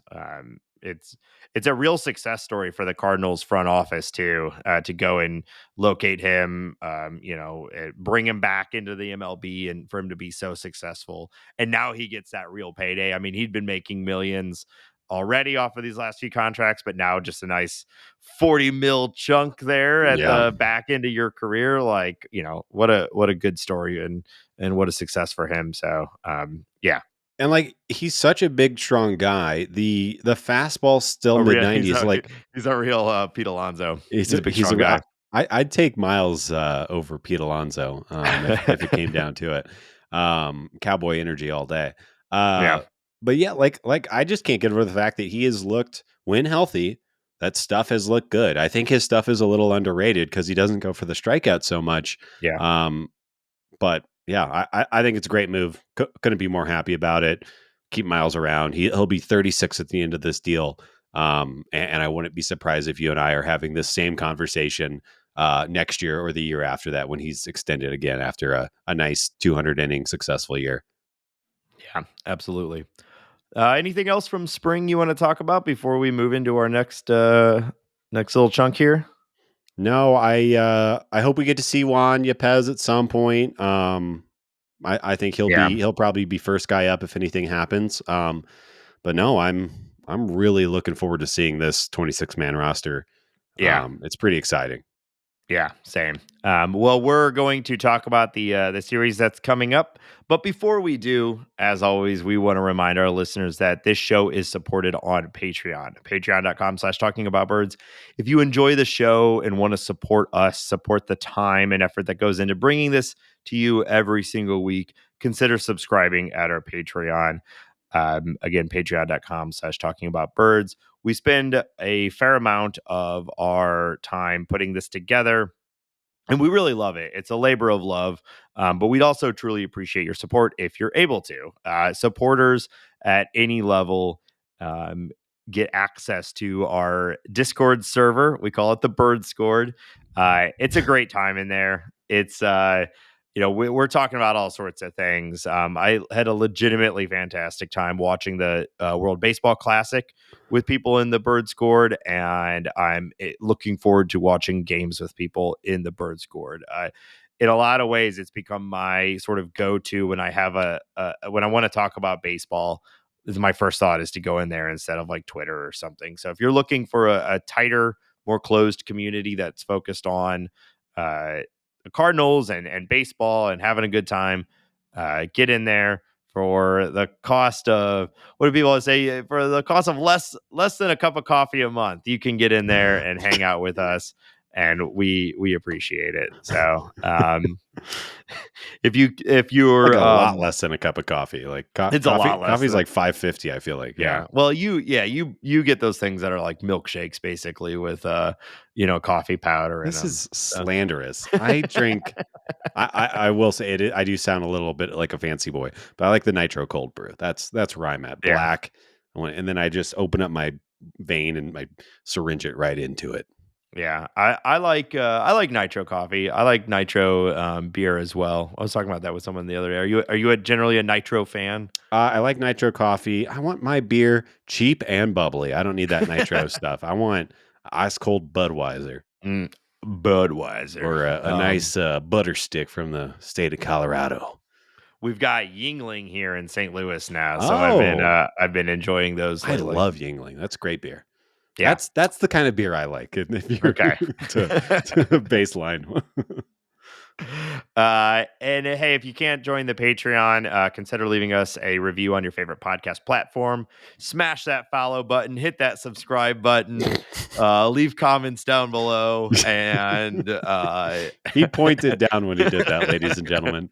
It's a real success story for the Cardinals front office too, to go and locate him, bring him back into the MLB and for him to be so successful. And now he gets that real payday. I mean, he'd been making millions already off of these last few contracts, but now just a nice 40 mil chunk there at Yeah. the back end of your career. Like, what a good story and what a success for him. So, yeah. And like he's such a big, strong guy. The fastball's still A mid real he's 90s. a Like he's a real Pete Alonso. He's a big he's strong a guy. I'd take Miles over Pete Alonso if it came down to it. Cowboy energy all day. Yeah. Uh, but yeah, like I just can't get over the fact that he has looked when healthy. That stuff has looked good. I think his stuff is a little underrated because he doesn't go for the strikeout so much. Yeah. But yeah, I think it's a great move. Couldn't be more happy about it. keep Miles around. He'll be 36 at the end of this deal. And I wouldn't be surprised if you and I are having this same conversation next year or the year after that when he's extended again after a nice 200 inning successful year. Yeah, absolutely. Anything else from spring you want to talk about before we move into our next little chunk here? No, I hope we get to see Juan Yepez at some point. I think Yeah, he'll probably be first guy up if anything happens. But no, I'm really looking forward to seeing this 26-man roster. yeah. It's pretty exciting. Yeah, same. Well, we're going to talk about the series that's coming up, but before we do, as always, we want to remind our listeners that this show is supported on Patreon, patreon.com/talking about birds. If you enjoy the show and want to support us, support the time and effort that goes into bringing this to you every single week, consider subscribing at our Patreon. Again, patreon.com/talking about birds. We spend a fair amount of our time putting this together, and we really love it. It's a labor of love, but we'd also truly appreciate your support if you're able to. Supporters at any level um, get access to our Discord server. We call it the Bird Scored. It's a great time in there. It's we're talking about all sorts of things. I had a legitimately fantastic time watching the World Baseball Classic with people in the Bird Scored, and I'm looking forward to watching games with people in the Bird Scored. In a lot of ways, it's become my sort of go-to when I have when I want to talk about baseball. This is my first thought is to go in there instead of like Twitter or something. So if you're looking for a tighter, more closed community that's focused on the Cardinals and baseball and having a good time, get in there for the cost of, what do people say, for the cost of less than a cup of coffee a month. You can get in there and hang out with us, and we appreciate it. So if Like you're a lot less than a cup of coffee. Like it's a lot less coffee's than, like 5.50. I feel like. yeah. Yeah. Well, you get those things that are like milkshakes basically with coffee powder in This them. is So. slanderous. I drink. I will say it. I do sound a little bit like a fancy boy, but I like the nitro cold brew. That's where I'm at. Yeah. Black, and then I just open up my vein and I syringe it right into it. Yeah, I like nitro coffee. I like nitro beer as well. I was talking about that with someone the other day. Are you generally a nitro fan? I like nitro coffee. I want my beer cheap and bubbly. I don't need that nitro stuff. I want ice cold Budweiser Mm, Budweiser. or a nice butter stick from the state of Colorado. We've got Yingling here in St. Louis now, so Oh, I've been enjoying those I lately. love Yingling. That's great beer. Yeah. That's the kind of beer I like. And if you're Okay. to baseline, And hey, if you can't join the Patreon, consider leaving us a review on your favorite podcast platform. Smash that follow button, hit that subscribe button, leave comments down below, and he pointed down when he did that, ladies and gentlemen.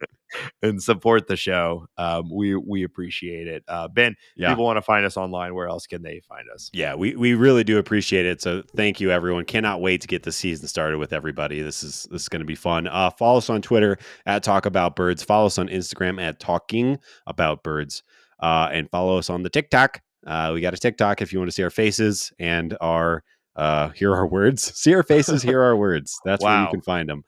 and support the show. We appreciate it. Ben, if Yeah. people want to find us online, where else can they find us? Yeah, we really do appreciate it. So thank you, everyone. Cannot wait to get the season started with everybody. This is going to be fun. Follow us on Twitter at Talk About Birds. Follow us on Instagram at Talking About Birds, and follow us on the TikTok. We got a TikTok if you want to see our faces and our hear our words. See our faces, hear our words. That's where you Wow. can find them.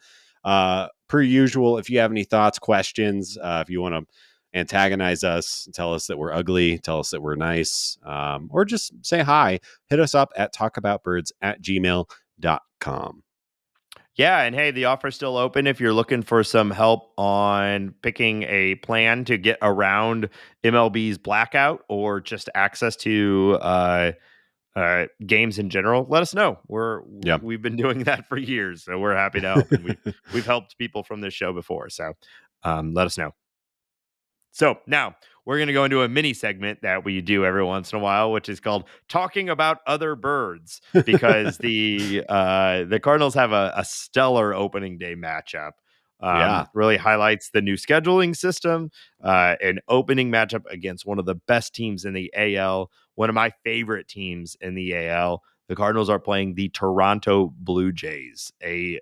Per usual, if you have any thoughts, questions, if you want to antagonize us, tell us that we're ugly, tell us that we're nice, or just say hi, hit us up at talkaboutbirds@gmail.com. Yeah, and hey, the offer's still open if you're looking for some help on picking a plan to get around MLB's blackout or just access to games in general. Let us know. Yeah. We've been doing that for years, so we're happy to help, and we've helped people from this show before. So let us know. So now we're going to go into a mini segment that we do every once in a while, which is called "Talking About Other Birds," because the Cardinals have a stellar opening day matchup. Yeah. Really highlights the new scheduling system, an opening matchup against one of the best teams in the AL, one of my favorite teams in the AL. The Cardinals are playing the Toronto Blue Jays, a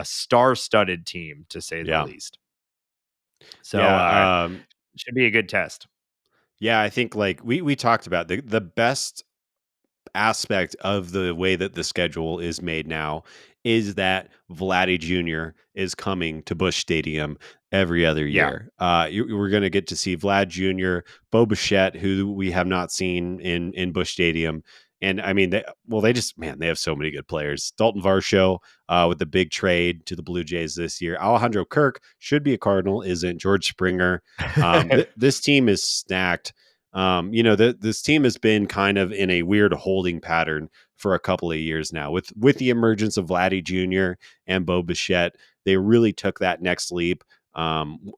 star-studded team to say the Yeah. least. So Yeah. should be a good test. Yeah, I think like we talked about the best aspect of the way that the schedule is made now is that Vladdy Jr. is coming to Busch Stadium every other Yeah. year. We're going to get to see Vlad Jr., Bo Bichette, who we have not seen in Busch Stadium. And I mean, they just, man, they have so many good players. Dalton Varsho with the big trade to the Blue Jays this year. Alejandro Kirk should be a Cardinal, isn't George Springer. This team is stacked. This team has been kind of in a weird holding pattern for a couple of years now. With the emergence of Vladdy Jr. and Bo Bichette, they really took that next leap.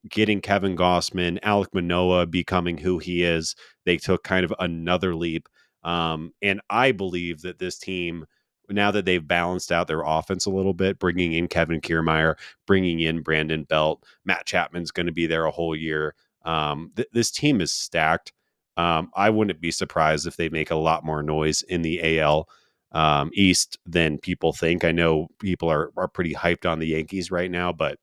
Getting Kevin Gossman, Alek Manoah becoming who he is, they took kind of another leap. And I believe that this team, now that they've balanced out their offense a little bit, bringing in Kevin Kiermaier, bringing in Brandon Belt, Matt Chapman's going to be there a whole year. This team is stacked. I wouldn't be surprised if they make a lot more noise in the AL East than people think. I know people are pretty hyped on the Yankees right now, but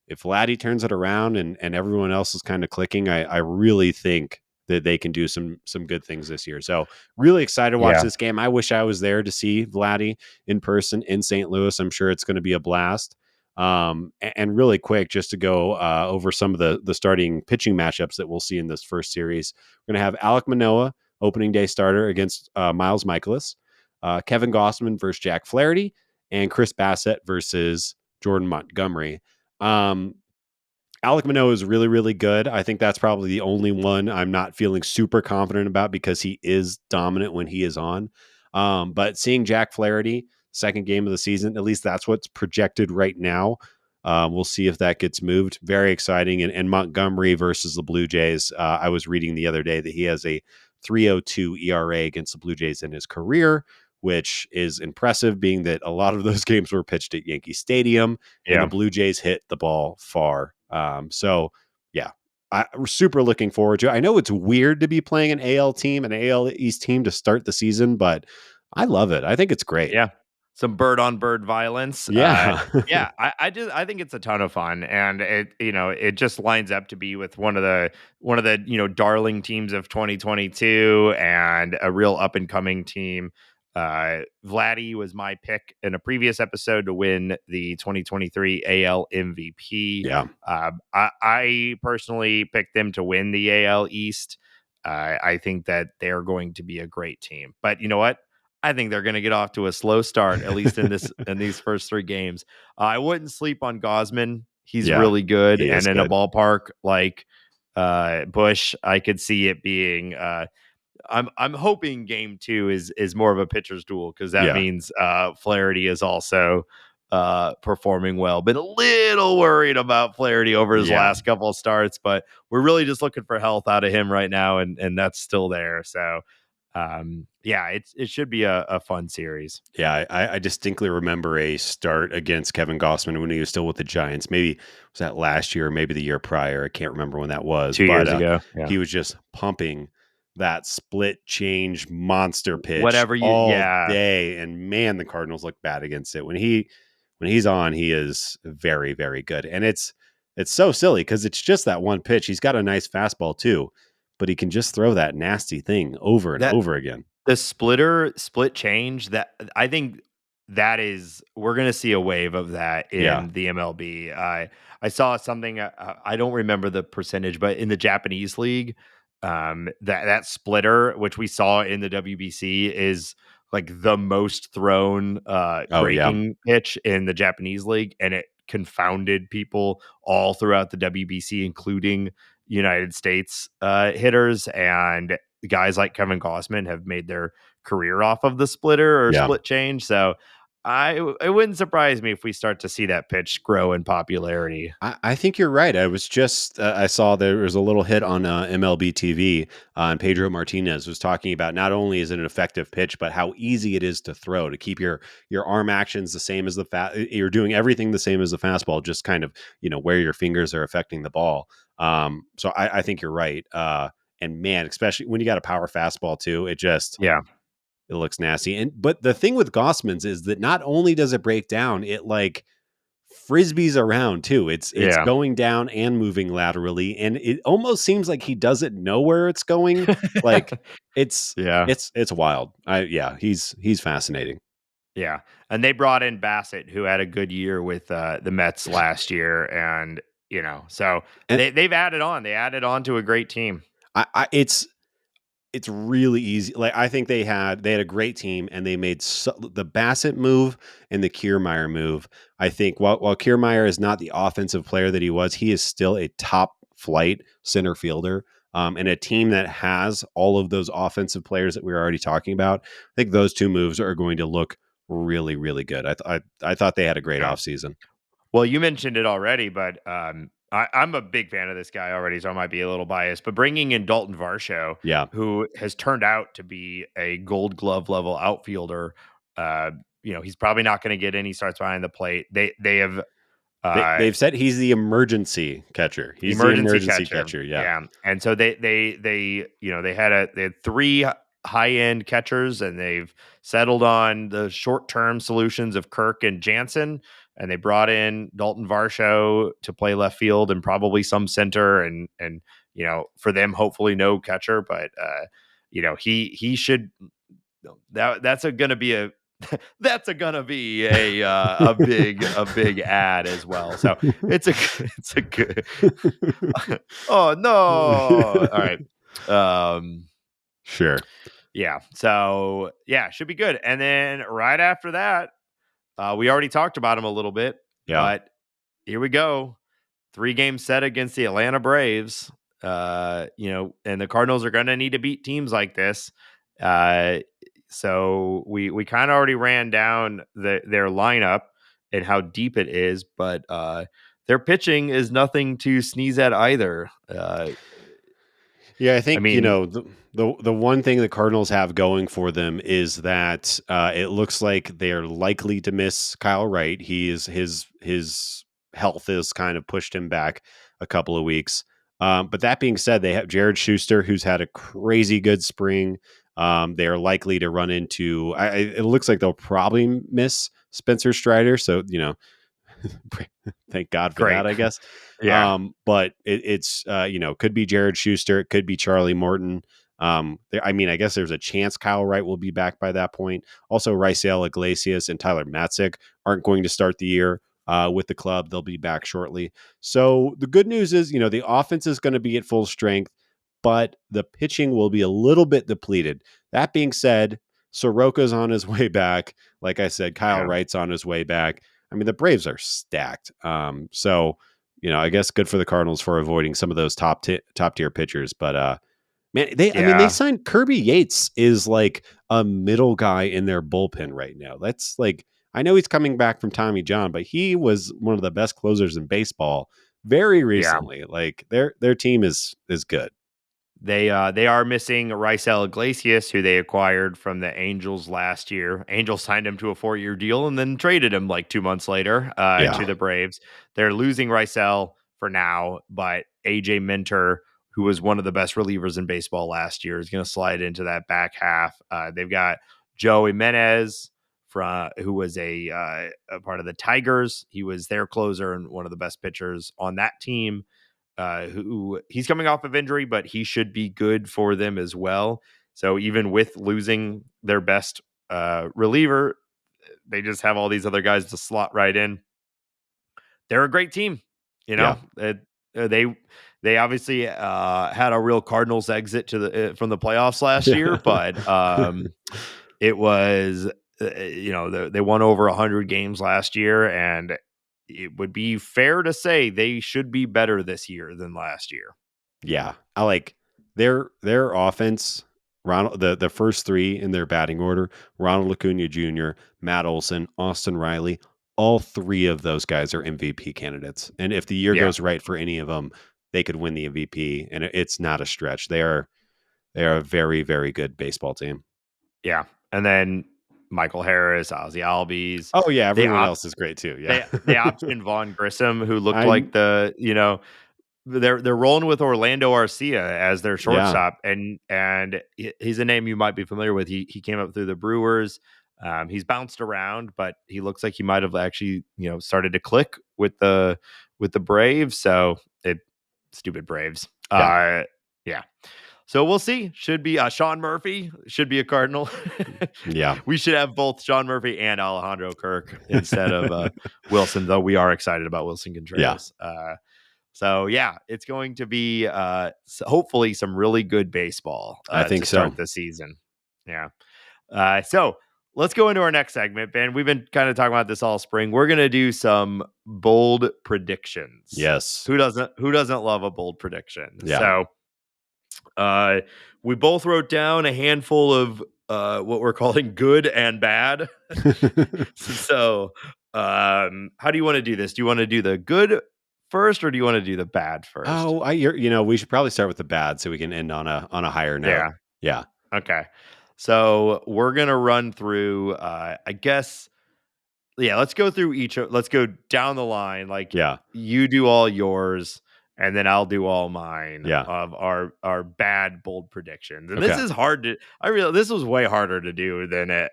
if Vladdy turns it around and everyone else is kind of clicking, I really think that they can do some good things this year. So really excited to watch Yeah. this game. I wish I was there to see Vladdy in person in St. Louis. I'm sure it's going to be a blast. And really quick, just to go over some of the starting pitching matchups that we'll see in this first series. We're going to have Alek Manoah, opening day starter against Miles Mikolas, Kevin Gossman versus Jack Flaherty, and Chris Bassett versus Jordan Montgomery. Um, Alek Manoah is really, really good. I think that's probably the only one I'm not feeling super confident about because he is dominant when he is on. But seeing Jack Flaherty, second game of the season, at least that's what's projected right now. We'll see if that gets moved. Very exciting. And Montgomery versus the Blue Jays. I was reading the other day that he has a 3.02 ERA against the Blue Jays in his career, which is impressive, being that a lot of those games were pitched at Yankee Stadium and the Yeah. Blue Jays hit the ball far. So yeah, we're super looking forward to it. I know it's weird to be playing an AL team, an AL East team to start the season, but I love it. I think it's great. Yeah. Some bird on bird violence. Yeah. Yeah, I think it's a ton of fun, and it just lines up to be with one of the darling teams of 2022 and a real up and coming team. Vladdy was my pick in a previous episode to win the 2023 AL MVP. Yeah. I personally picked them to win the AL East. I think that they're going to be a great team, but you know what? I think they're going to get off to a slow start, at least in these first three games. I wouldn't sleep on Gosman. He's Yeah. really good, He is and in a good. ballpark like Bush, I could see it being. I'm hoping game two is more of a pitcher's duel because that Yeah. means Flaherty is also performing well. Been a little worried about Flaherty over his Yeah. last couple of starts, but we're really just looking for health out of him right now, and that's still there. So yeah, it should be a fun series. Yeah, I distinctly remember a start against Kevin Gossman when he was still with the Giants. Maybe was that last year, or maybe the year prior. I can't remember when that was, 2 years but ago. Yeah. he was just pumping that split change monster pitch Whatever you all yeah. day. And man, the Cardinals look bad against it. When he's on, he is very, very good. And it's so silly because it's just that one pitch. He's got a nice fastball too, but he can just throw that nasty thing over and That over again. The split change, that I think that is we're gonna see a wave of that Yeah. in the MLB. I saw something, I don't remember the percentage, but in the Japanese league, that splitter, which we saw in the WBC, is like the most thrown Oh yeah. breaking pitch in the Japanese league, and it confounded people all throughout the WBC, including United States hitters. And guys like Kevin Gossman have made their career off of the splitter or Yeah. split change. So it wouldn't surprise me if we start to see that pitch grow in popularity. I think you're right. I was just I saw there was a little hit on MLB TV, and Pedro Martinez was talking about not only is it an effective pitch, but how easy it is to throw, to keep your arm actions the same as you're doing everything the same as the fastball, just kind of where your fingers are affecting the ball. So I think you're right. And man, especially when you got a power fastball too, Yeah. it looks nasty. But the thing with Gossman's is that not only does it break down, it like frisbees around too. It's Yeah. going down and moving laterally, and it almost seems like he doesn't know where it's going. Like it's Yeah. it's wild. He's fascinating. Yeah. And they brought in Bassett, who had a good year with the Mets last year. And, so And they've added on. They added on to a great team. I it's really easy. Like I think they had a great team, and they made the Bassett move and the Kiermaier move. I think while Kiermaier is not the offensive player that he was, he is still a top flight center fielder. And a team that has all of those offensive players that we were already talking about, I think those two moves are going to look really, really good. I thought they had a great Yeah. offseason. Well, you mentioned it already, but I'm a big fan of this guy already, so I might be a little biased. But bringing in Dalton Varsho, Yeah. who has turned out to be a Gold Glove level outfielder, he's probably not going to get any starts behind the plate. They have uh, They've said he's the emergency catcher. He's the emergency emergency catcher. catcher. Yeah. Yeah, and so they had three high end catchers, and they've settled on the short term solutions of Kirk and Jansen, and they brought in Dalton Varsho to play left field and probably some center, and for them hopefully no catcher, but he should that's a gonna be a that's a gonna be a big ad as well. So it's a it's a good. Oh no! All right. Um. Sure. Yeah. So yeah, should be good. And then right after that, we already talked about him a little bit, Yeah. but here we go. 3-game set against the Atlanta Braves. And the Cardinals are going to need to beat teams like this. Uh, so we kind of already ran down their lineup and how deep it is, but their pitching is nothing to sneeze at either. Yeah, I I think mean, the one thing the Cardinals have going for them is that it looks like they're likely to miss Kyle Wright. He is his health has kind of pushed him back a couple of weeks. But that being said, they have Jared Schuster, who's had a crazy good spring. They are likely to run into. It looks like they'll probably miss Spencer Strider. So thank God for great. that, I guess. Yeah. But it's could be Jared Schuster, it could be Charlie Morton. I mean, I guess there's a chance Kyle Wright will be back by that point. Also, Raisel Iglesias and Tyler Matzik aren't going to start the year with the club. They'll be back shortly. So the good news is, the offense is going to be at full strength, but the pitching will be a little bit depleted. That being said, Soroka's on his way back. Like I said, Kyle Yeah. Wright's on his way back. I mean, the Braves are stacked. So I guess good for the Cardinals for avoiding some of those top tier pitchers. But man, they Yeah. signed Kirby Yates is like a middle guy in their bullpen right now. That's like I know he's coming back from Tommy John, but he was one of the best closers in baseball very Yeah. recently. Like their team is good. They are missing Raisel Iglesias, who they acquired from the Angels last year. Angels signed him to a 4-year deal and then traded him like 2 months later Yeah, to the Braves. They're losing Raisel for now, but AJ Minter, who was one of the best relievers in baseball last year, is going to slide into that back half. They've got Joe Jimenez who was a part of the Tigers. He was their closer and one of the best pitchers on that team, who he's coming off of injury, but he should be good for them as well. So even with losing their best reliever, they just have all these other guys to slot right in. They're a great team. You yeah, know, they obviously had a real Cardinals exit to the from the playoffs last year, but it was they won over 100 games last year, and it would be fair to say they should be better this year than last year. yeah. I like their offense. Ronald, the first three in their batting order: Ronald Acuna Jr., Matt Olson, Austin Riley. All three of those guys are MVP candidates, and if the year Yeah, goes right for any of them, they could win the MVP. And it's not a stretch. They are a very, very good baseball team. yeah, and then Michael Harris, Ozzy Albies, Oh yeah, they everyone op- else is great too. Yeah, they optioned Vaughn Grissom, who looked I like they're rolling with Orlando Arcia as their yeah shortstop, and he's a name you might be familiar with. He came up through the Brewers. He's bounced around, but he looks like he might have actually, started to click with the Braves. So stupid Braves. Yeah. Yeah. So we'll see. Should be Sean Murphy should be a Cardinal. Yeah. We should have both Sean Murphy and Alejandro Kirk instead of Wilson, though we are excited about Wilson Yeah. Contreras. So yeah, it's going to be hopefully some really good baseball I to think so. start the season. Yeah. So let's go into our next segment, Ben. We've been kind of talking about this all spring. We're gonna do some bold predictions. Yes. Who doesn't love a bold prediction? Yeah. So uh, we both wrote down a handful of what we're calling good and bad. So how do you want to do this? Do you want to do the good first, or do you want to do the bad first? Oh, we should probably start with the bad so we can end on a higher note. Yeah. Yeah. Okay. So we're gonna run through. I guess. Yeah. Let's go down the line. Like Yeah. you do all yours, and then I'll do all mine Yeah. of our bad bold predictions. And this Okay. is hard to. This was way harder to do than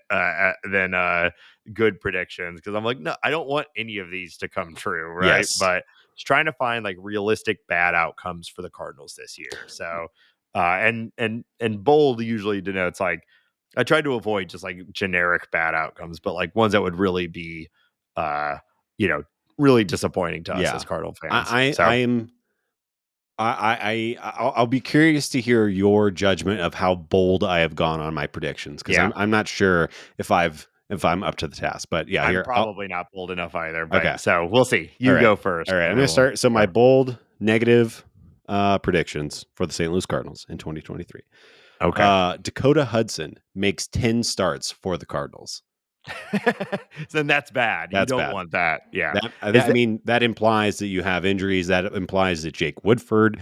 good predictions, because I'm like, no, I don't want any of these to come true, right? Yes. But just trying to find like realistic bad outcomes for the Cardinals this year. So and bold usually denotes like I tried to avoid just like generic bad outcomes, but like ones that would really be uh you know really disappointing to us Yeah. as Cardinal fans. I So I am I'll be curious to hear your judgment of how bold I have gone on my predictions, because yeah, I'm not sure if I'm up to the task. But yeah, I'm here I'll probably not bold enough either, okay. but so we'll see. All You right. go first All right. I'm and gonna then we'll start. So my go. bold negative predictions for the St. Louis Cardinals in 2023. Okay. Dakota Hudson makes 10 starts for the Cardinals. Then that's bad. You That's don't bad. want that. Yeah. That Is I that mean, that implies that you have injuries. That implies that Jake Woodford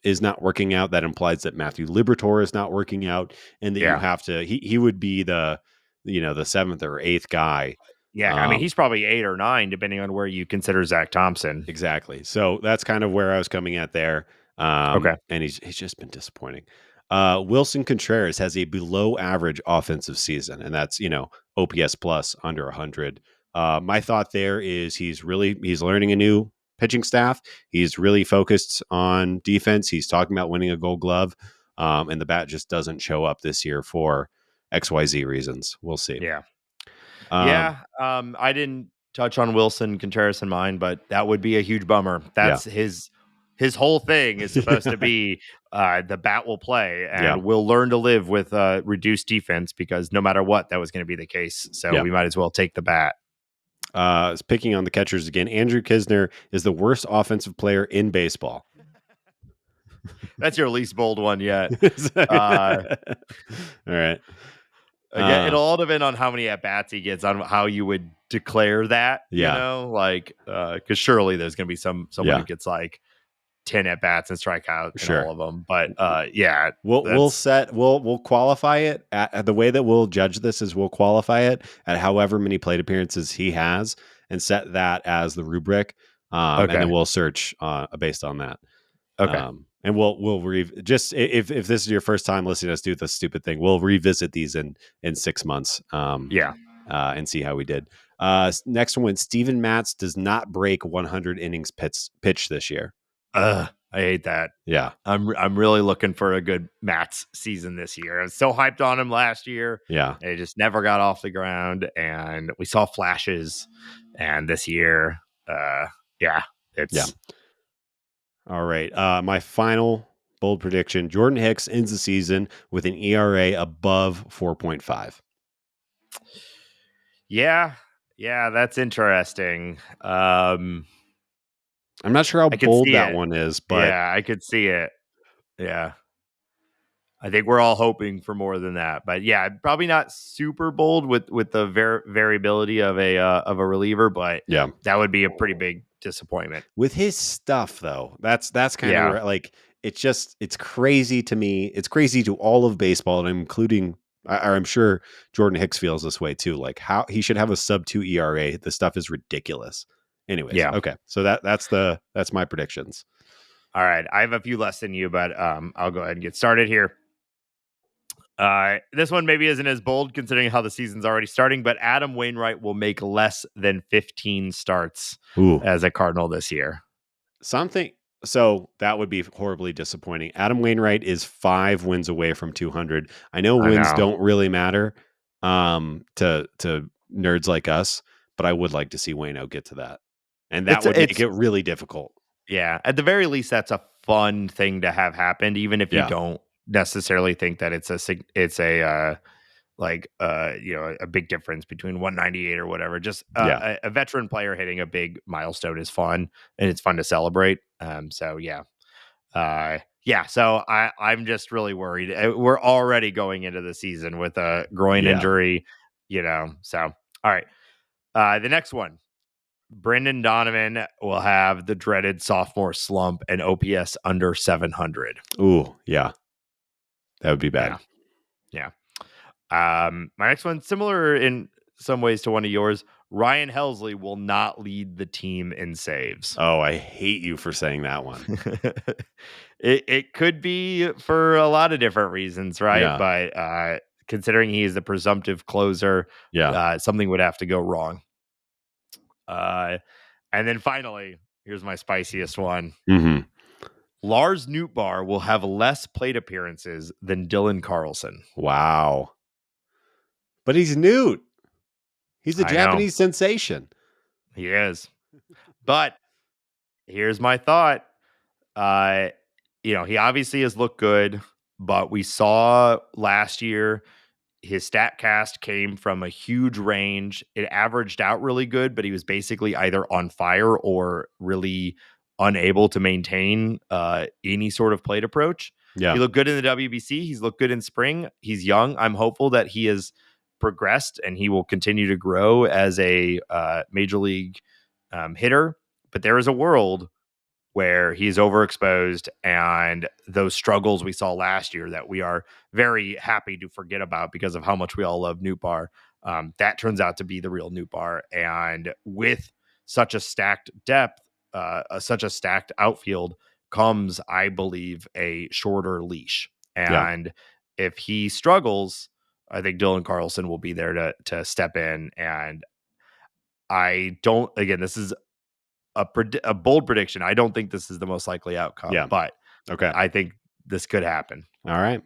is not working out. That implies that Matthew Liberatore is not working out, and that you yeah. have to. He would be the seventh or eighth guy. Yeah. I mean, he's probably 8 or 9 depending on where you consider Zach Thompson. Exactly. So that's kind of where I was coming at there. Okay. And he's just been disappointing. Wilson Contreras has a below average offensive season, and that's OPS plus under 100. My thought there is he's learning a new pitching staff. He's really focused on defense. He's talking about winning a Gold Glove, and the bat just doesn't show up this year for XYZ reasons. We'll see. Yeah. Um, Yeah, I didn't touch on Wilson Contreras in mine, but that would be a huge bummer. yeah, That's his whole thing is supposed to be the bat will play, yeah, and we'll learn to live with reduced defense, because no matter what, that was going to be the case. So yeah. we might as well take the bat. Picking on the catchers again, Andrew Kisner is the worst offensive player in baseball. That's your least bold one yet. All right. Again, it'll all depend on how many at bats he gets, on how you would declare that. Yeah. Like because surely there's going to be someone Yeah. who gets like 10 at bats and strike out in Sure. all of them. But yeah, we'll qualify it at the way that we'll judge this is we'll qualify it at however many plate appearances he has and set that as the rubric. And then we'll search based on that. Okay. And we'll just if this is your first time listening to us do this stupid thing, we'll revisit these in 6 months. And see how we did. Next one, Steven Matz does not break 100 innings pitch this year. I hate that. Yeah. I'm really looking for a good Mats season this year. I was so hyped on him last year. Yeah. It just never got off the ground, and we saw flashes. And this year, it's All right. My final bold prediction: Jordan Hicks ends the season with an ERA above 4.5. Yeah, that's interesting. I'm not sure how I could bold see that it. one is, but Yeah, I could see it. Yeah. I think we're all hoping for more than that, but yeah, probably not super bold with the variability of a reliever, but yeah, that would be a pretty big disappointment. with his stuff though, that's kind of where like it's crazy to me. It's crazy to all of baseball, and including I'm sure Jordan Hicks feels this way too. Like how he should have a sub 2 ERA. The stuff is ridiculous. Anyways, Yeah. okay, so that's my predictions. All right, I have a few less than you, but I'll go ahead and get started here. This one maybe isn't as bold considering how the season's already starting, but Adam Wainwright will make less than 15 starts Ooh, as a Cardinal this year. something. So that would be horribly disappointing. Adam Wainwright is 5 wins away from 200. I know I wins know. don't really matter to nerds like us, but I would like to see Wayno get to that. And that would make It's it really difficult. Yeah, at the very least, that's a fun thing to have happened, even if you Yeah. don't necessarily think that it's a a big difference between 198 or whatever. Just Yeah. a veteran player hitting a big milestone is fun, and it's fun to celebrate. So yeah, yeah. So I'm just really worried. We're already going into the season with a groin Yeah. injury, So all right, the next one. Brendan Donovan will have the dreaded sophomore slump and OPS under 700. Ooh, yeah. That would be bad. Yeah. Yeah. My next one, similar in some ways to one of yours. Ryan Helsley will not lead the team in saves. Oh, I hate you for saying that one. It could be for a lot of different reasons, right? Yeah. But considering he is the presumptive closer, Yeah. something would have to go wrong. And then finally, here's my spiciest one. Mhm. Lars Nootbaar will have less plate appearances than Dylan Carlson. Wow. But he's Newt. He's a I know Japanese sensation. he is, but here's my thought. Uh, he obviously has looked good, but we saw last year his stat cast came from a huge range. It averaged out really good, but he was basically either on fire or really unable to maintain any sort of plate approach. He Yeah. looked good in the WBC. He's looked good in spring. He's young. I'm hopeful that he has progressed and he will continue to grow as a major league hitter. But there is a world where he's overexposed and those struggles we saw last year that we are very happy to forget about because of how much we all love Nootbaar. That turns out to be the real Nootbaar. And with such a stacked depth, such a stacked outfield comes, I believe, a shorter leash. Yeah. And if he struggles, I think Dylan Carlson will be there to step in. And I don't, again, this is a bold prediction. I don't think this is the most likely outcome, Yeah. but Okay. I think this could happen. All right.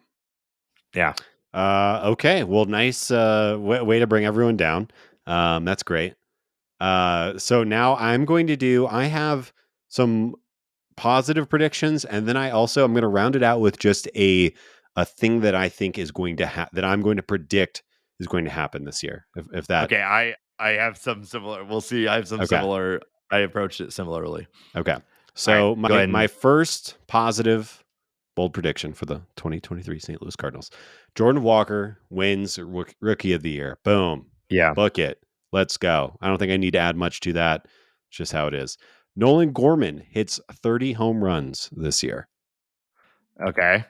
Yeah. Okay. Well, nice way to bring everyone down. That's great. So now I have some positive predictions, and then I'm going to round it out with just a thing that I think is going to that I'm going to predict is going to happen this year. If that Okay. I have some similar. We'll see. I have some Okay. similar. I approached it similarly. Okay. All right. So Go ahead. my first positive bold prediction for the 2023 St. Louis Cardinals. Jordan Walker wins Rookie of the Year. Boom. Yeah. Book it. Let's go. I don't think I need to add much to that. It's just how it is. Nolan Gorman hits 30 home runs this year. Okay.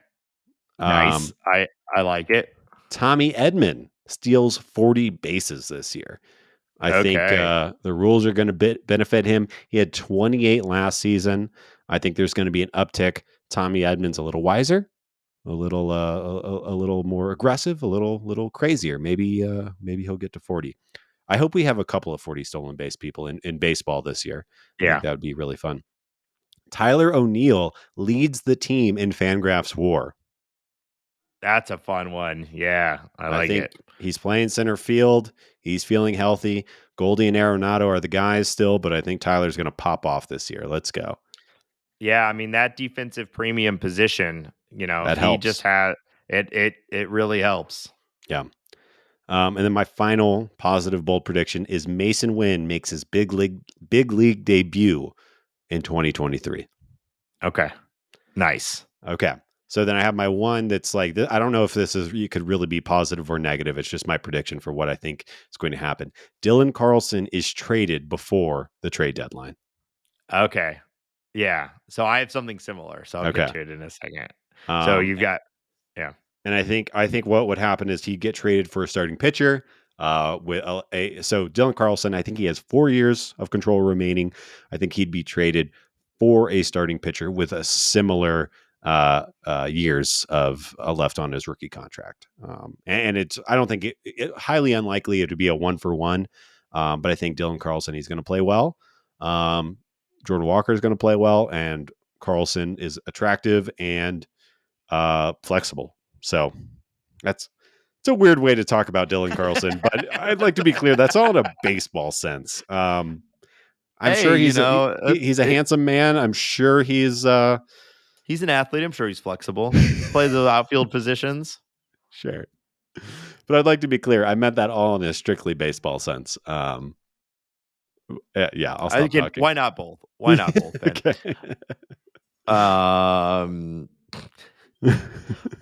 Nice. I like it. Tommy Edman steals 40 bases this year. I think Okay. the rules are going to benefit him. He had 28 last season. I think there's going to be an uptick. Tommy Edman's a little wiser, a little more aggressive, a little crazier. Maybe he'll get to 40. I hope we have a couple of 40 stolen base people in baseball this year. I Yeah. think that would be really fun. Tyler O'Neill leads the team in Fangraphs WAR. That's a fun one. Yeah. I I like think it. he's playing center field. He's feeling healthy. Goldie and Arenado are the guys still, but I think Tyler's going to pop off this year. Let's go. Yeah. I mean, that defensive premium position, That if he just helps. had it really helps. Yeah. And then my final positive bold prediction is Mason Wynn makes his big league debut in 2023. Okay. Nice. Okay. So then I have my one that's like, I don't know if you could really be positive or negative. It's just my prediction for what I think is going to happen. Dylan Carlson is traded before the trade deadline. Okay. Yeah. So I have something similar. So I'll get Okay. to it in a second. So Um, you've got, yeah. And I think what would happen is he'd get traded for a starting pitcher. So Dylan Carlson, I think he has 4 years of control remaining. I think he'd be traded for a starting pitcher with a similar years of left on his rookie contract. And it's, I don't think highly unlikely it would be a 1-for-1. But I think Dylan Carlson, he's going to play well. Jordan Walker is going to play well, and Carlson is attractive and flexible. So it's a weird way to talk about Dylan Carlson, but I'd like to be clear. That's all in a baseball sense. I'm Hey, sure he's a handsome man. I'm sure he's an athlete. I'm sure he's flexible. Plays the outfield positions. Sure. But I'd like to be clear. I meant that all in a strictly baseball sense. Yeah, I'll stop talking. Why not both? Why not both, Ben? Okay.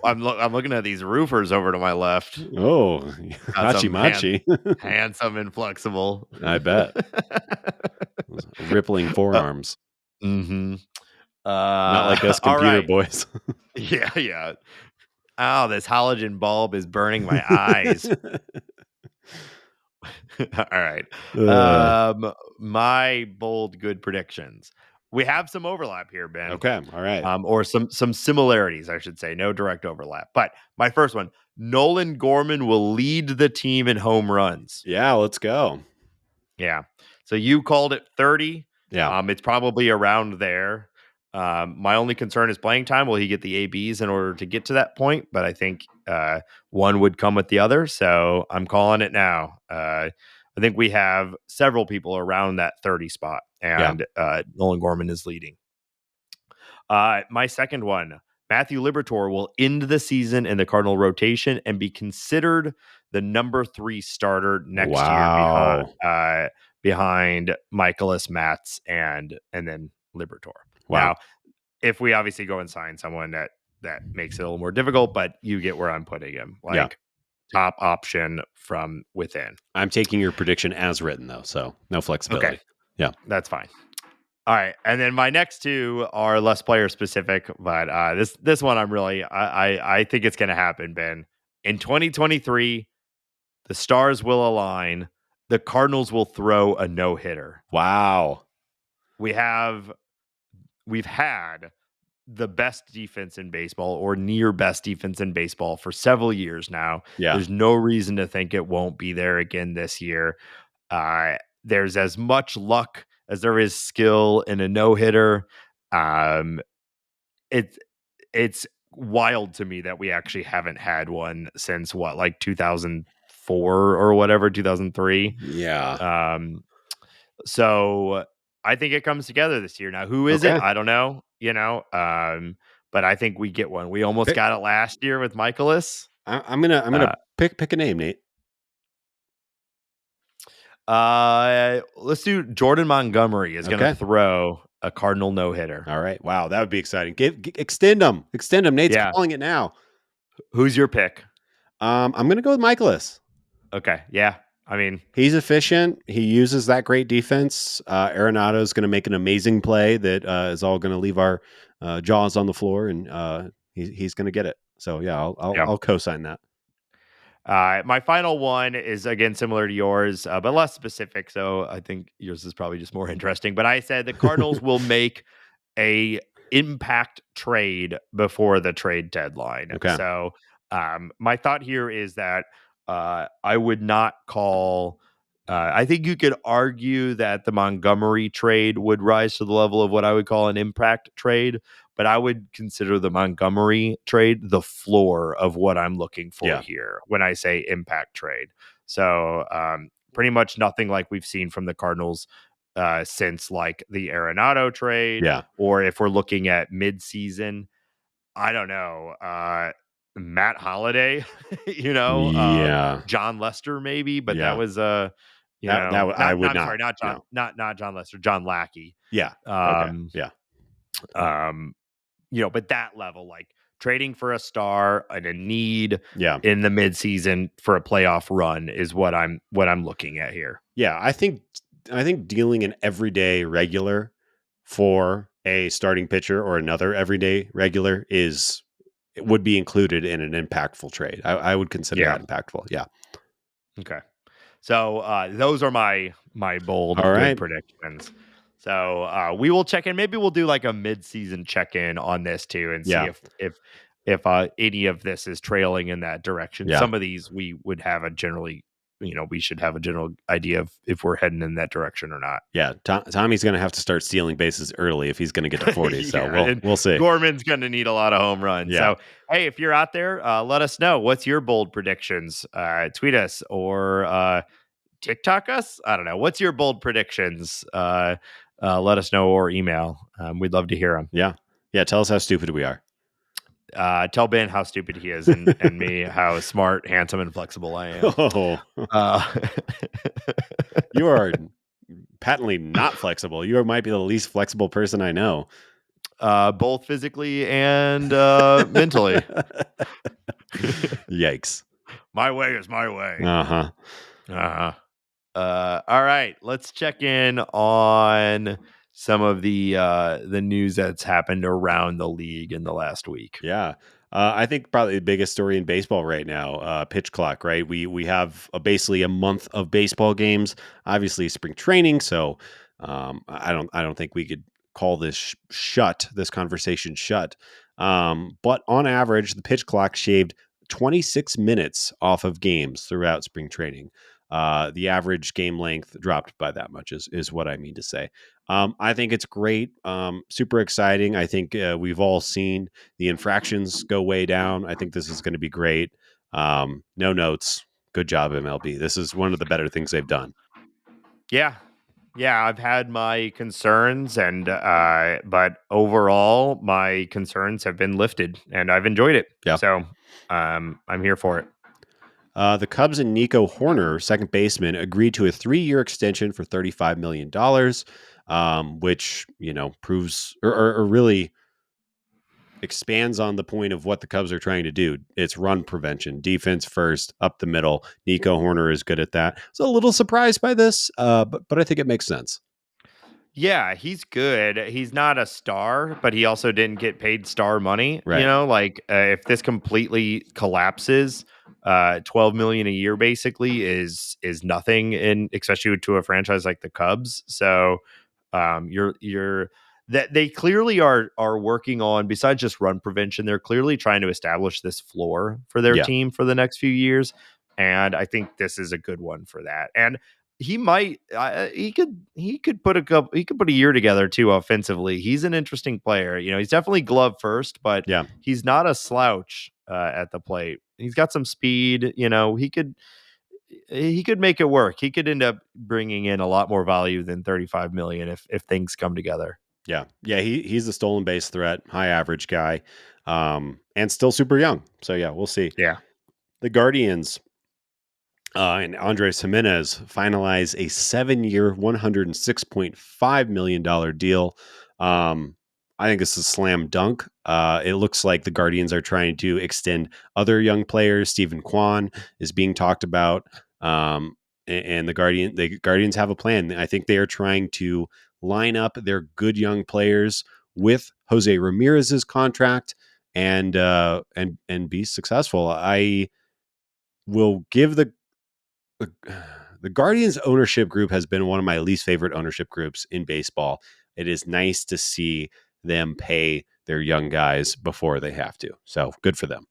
I'm looking at these roofers over to my left. Oh, machi. Handsome and flexible. I bet. Rippling forearms. Mm-hmm. Not like us computer boys. Yeah. Oh, this halogen bulb is burning my eyes. All right. My bold good predictions. We have some overlap here, Ben. Okay. All right. Or some similarities, I should say. No direct overlap. But my first one, Nolan Gorman will lead the team in home runs. Yeah, let's go. Yeah. So you called it 30. Yeah. It's probably around there. My only concern is playing time. Will he get the ABs in order to get to that point? But I think one would come with the other. So I'm calling it now. I think we have several people around that 30 spot, and Nolan Gorman is leading. My second one, Matthew Liberatore will end the season in the Cardinal rotation and be considered the number 3 starter next year behind Mikolas, Matz, and then Liberatore. Wow. Now, if we obviously go and sign someone that makes it a little more difficult, but you get where I'm putting him. Top option from within. I'm taking your prediction as written, though, so no flexibility. Okay. Yeah. That's fine. All right. And then my next two are less player specific, but this one I think it's going to happen, Ben. In 2023, the stars will align. The Cardinals will throw a no-hitter. Wow. We've had the best defense in baseball, or near best defense in baseball, for several years now. Yeah. There's no reason to think it won't be there again this year. There's as much luck as there is skill in a no-hitter. It's wild to me that we actually haven't had one since 2004 or whatever, 2003. Yeah. So I think it comes together this year. Now, who is it? I don't know, but I think we get one. We almost got it last year with Mikolas. I'm gonna pick a name, Nate. Let's do Jordan Montgomery is going to throw a Cardinal no-hitter. All right. Wow, that would be exciting. Extend them. Nate's calling it now. Who's your pick? I'm going to go with Mikolas. Okay. Yeah. I mean, he's efficient. He uses that great defense. Arenado is going to make an amazing play that is all going to leave our jaws on the floor, and he's going to get it. So yeah, I'll co-sign that. My final one is, again, similar to yours, but less specific. So I think yours is probably just more interesting. But I said the Cardinals will make a impact trade before the trade deadline. Okay. So my thought here is that I would not call. I think you could argue that the Montgomery trade would rise to the level of what I would call an impact trade, but I would consider the Montgomery trade the floor of what I'm looking for here when I say impact trade. So pretty much nothing like we've seen from the Cardinals since like the Arenado trade, or if we're looking at midseason, I don't know, Matt Holliday, John Lester maybe, but that was not John Lester, John Lackey. Yeah. But that level, like trading for a star and a need in the midseason for a playoff run is what I'm looking at here. Yeah, I think dealing an everyday regular for a starting pitcher or another everyday regular would be included in an impactful trade. I would consider that impactful. Yeah. Okay. So those are my bold good predictions. So we will check in. Maybe we'll do like a mid-season check-in on this too, and see Yeah. if any of this is trailing in that direction. Yeah. Some of these we would have a generally, we should have a general idea of if we're heading in that direction or not. Yeah. Tommy's going to have to start stealing bases early if he's going to get to 40. So Yeah, and we'll see. Gorman's going to need a lot of home runs. Yeah. So hey, if you're out there, let us know what's your bold predictions. Tweet us or TikTok us. I don't know. What's your bold predictions? Let us know or email. We'd love to hear them. Yeah. Yeah. Tell us how stupid we are. Tell Ben how stupid he is, and me how smart, handsome, and flexible I am. Oh, you are patently not flexible. You might be the least flexible person I know. Both physically and mentally. Yikes. My way is my way. Uh-huh. All right, let's check in on some of the news that's happened around the league in the last week. Yeah. I think probably the biggest story in baseball right now, pitch clock, right? We have basically a month of baseball games, obviously spring training. So I don't think we could call this this conversation shut. But on average, the pitch clock shaved 26 minutes off of games throughout spring training. The average game length dropped by that much is what I mean to say. I think it's great. Super exciting. I think we've all seen the infractions go way down. I think this is going to be great. No notes. Good job, MLB. This is one of the better things they've done. Yeah. Yeah, I've had my concerns, and but overall, my concerns have been lifted, and I've enjoyed it. Yeah. So I'm here for it. The Cubs and Nico Horner, second baseman, agreed to a 3-year extension for $35 million, which, proves or really expands on the point of what the Cubs are trying to do. It's run prevention, defense first, up the middle. Nico Horner is good at that. So a little surprised by this, but I think it makes sense. Yeah, he's good. He's not a star, but he also didn't get paid star money. Right. If this completely collapses, 12 million a year basically is nothing, in especially to a franchise like the Cubs. So you're that they clearly are working on, besides just run prevention, they're clearly trying to establish this floor for their Yeah. team for the next few years. And I think this is a good one for that. And he might he could put a year together too offensively. He's an interesting player. He's definitely glove first, but Yeah. he's not a slouch at the plate. He's got some speed. He could make it work. He could end up bringing in a lot more value than 35 million if things come together. Yeah. He's a stolen base threat, high average guy, and still super young. So yeah, we'll see. Yeah. The Guardians and Andres Jimenez finalize a 7-year, $106.5 million deal. I think it's a slam dunk. It looks like the Guardians are trying to extend other young players. Stephen Kwan is being talked about. And the Guardians have a plan. I think they are trying to line up their good young players with Jose Ramirez's contract and be successful. I will give the Guardians ownership group has been one of my least favorite ownership groups in baseball. It is nice to see them pay their young guys before they have to. So good for them.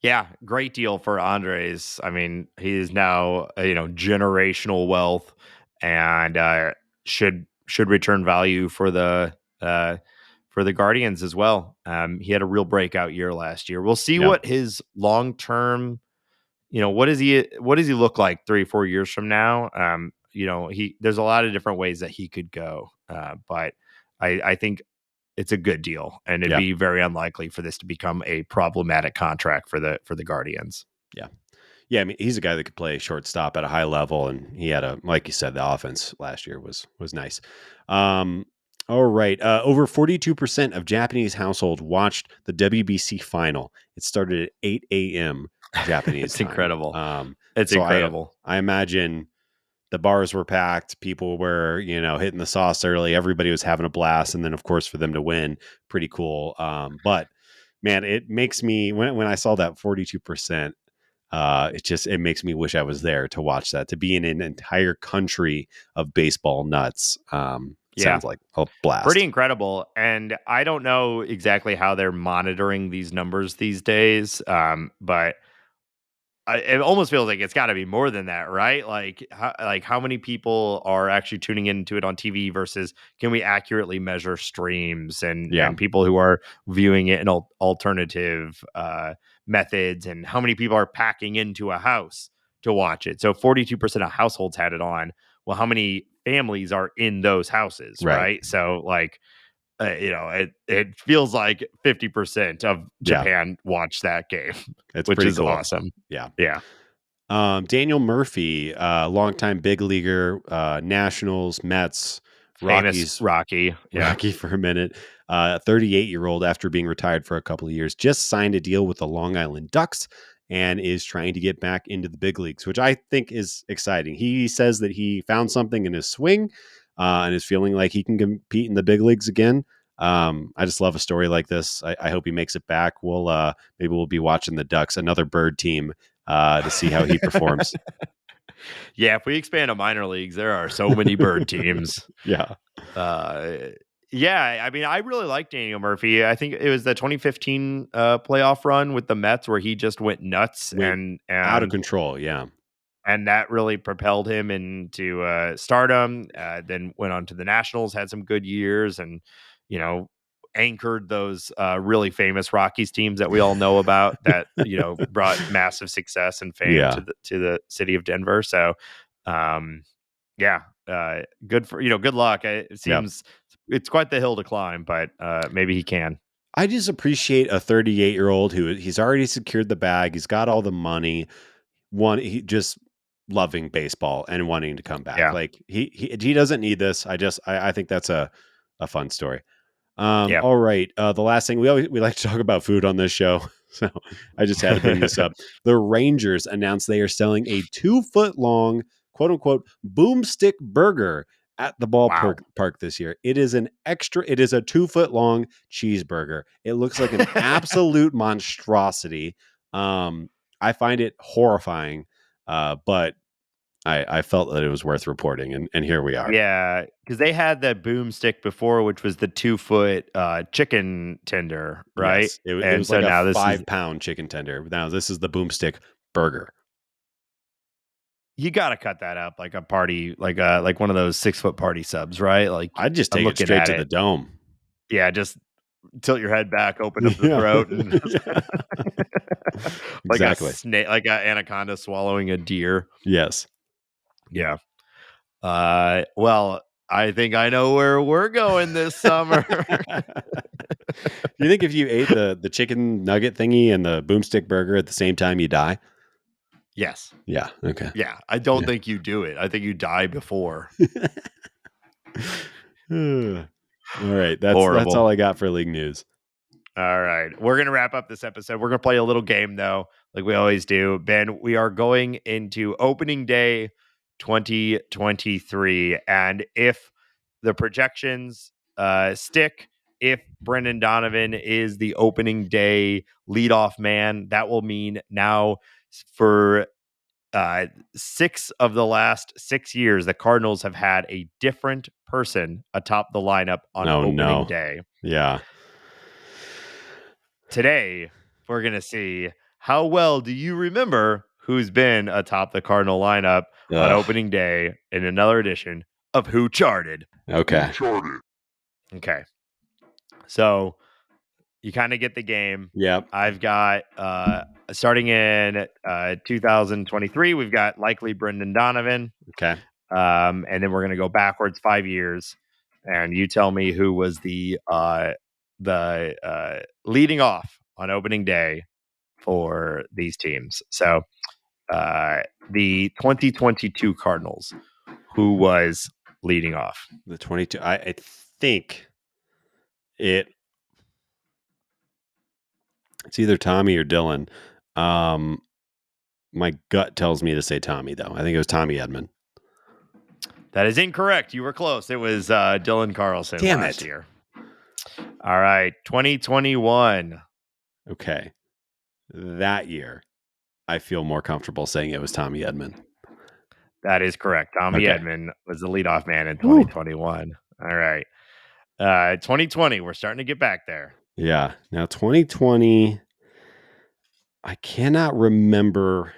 Yeah, great deal for Andres. I mean, he is now generational wealth, and should return value for the Guardians as well. He had a real breakout year last year. We'll see what his long term. What does he look like 3-4 years from now? There's a lot of different ways that he could go, but I think it's a good deal, and it'd be very unlikely for this to become a problematic contract for the Guardians. Yeah. I mean, he's a guy that could play shortstop at a high level, and he had like you said, the offense last year was nice. All right. Over 42% of Japanese households watched the WBC final. It started at 8 a.m. Japanese It's time. incredible. It's so incredible. I imagine the bars were packed. People were, hitting the sauce early. Everybody was having a blast. And then, of course, for them to win, pretty cool. But man, it makes me, when I saw that 42%, it makes me wish I was there to watch that, to be in an entire country of baseball nuts. Yeah. sounds like a blast. Pretty incredible. And I don't know exactly how they're monitoring these numbers these days, but it almost feels like it's got to be more than that, right? Like how many people are actually tuning into it on TV versus can we accurately measure streams Yeah, and people who are viewing it in alternative methods, and how many people are packing into a house to watch it? So 42% of households had it on. Well, how many families are in those houses, right. right? So like it feels like 50% of Yeah, Japan watched that game, it's which pretty is cool. awesome. Yeah. Yeah. Daniel Murphy, longtime big leaguer, Nationals, Mets, Famous Rockies, Rocky. Yeah. Rocky for a minute. 38-year-old after being retired for a couple of years, just signed a deal with the Long Island Ducks and is trying to get back into the big leagues, which I think is exciting. He says that he found something in his swing and is feeling like he can compete in the big leagues again. I just love a story like this. I hope he makes it back. Maybe we'll be watching the Ducks, another bird team, to see how he performs. Yeah. If we expand to minor leagues, there are so many bird teams. Yeah. Uh, yeah. I mean, I really like Daniel Murphy. I think it was the 2015 playoff run with the Mets where he just went nuts Went and out of and control. Yeah. and that really propelled him into stardom. Then went on to the Nationals, had some good years, and anchored those really famous Rockies teams that we all know about. That brought massive success and fame Yeah. to the city of Denver. So, um, yeah, good for good luck. It Yeah. seems it's quite the hill to climb, but maybe he can. I just appreciate a 38-year-old who he's already secured the bag. He's got all the money. He just loving baseball and wanting to come back. Yeah, Like he doesn't need this. I think that's a fun story. yeah. All right. The last thing we like to talk about food on this show. So I just had to bring this up. The Rangers announced they are selling a 2 foot long, quote unquote, boomstick burger at the ballpark Wow. park this year. It is it is a 2 foot long cheeseburger. It looks like an absolute monstrosity. Um, I find it horrifying. But I felt that it was worth reporting, and here we are. Yeah, because they had that boomstick before, which was the 2 foot chicken tender, right? Yes, it And was so like a now this is 5 pound chicken tender. Now this is the boomstick burger. you got to cut that up like a party, like one of those 6 foot party subs, right? Like I'd just I'm take it looking straight at to the it. dome. Yeah, just tilt your head back, open up the Yeah. throat, and Yeah. like a Exactly. snake, like an anaconda swallowing a deer. Yes. Yeah. Well, I think I know where we're going this summer. You think if you ate the chicken nugget thingy and the boomstick burger at the same time, you die? Yes. Yeah. Okay. Yeah. I don't Yeah. think you do it. I think you die before. All right. That's Horrible. all I got for league news. All right. We're going to wrap up this episode. We're going to play a little game, though, like we always do. Ben, we are going into opening day 2023. And if the projections stick, if Brendan Donovan is the opening day leadoff man, that will mean now for 6 of the last 6 years, the Cardinals have had a different person atop the lineup on Oh opening no. day. Yeah. Today, we're going to see how well do you remember who's been atop the Cardinal lineup on Ugh. opening day in another edition of Who Charted. Okay. Okay. So you kind of get the game. Yep. I've got starting in 2023, we've got likely Brendan Donovan. Okay. And then we're going to go backwards 5 years, and you tell me who was the leading off on opening day for these teams. So the 2022 Cardinals, who was leading off? The 22. I think it it's either Tommy or Dylan. Um, my gut tells me to say Tommy, though. I think it was Tommy Edman. That is incorrect. You were close. It was Dylan Carlson Damn last it. year. All right, 2021. Okay. That year, I feel more comfortable saying it was Tommy Edman. That is correct. Tommy Okay. Edman was the leadoff man in Woo. 2021. All right. 2020, we're starting to get back there. Yeah. Now 2020, I cannot remember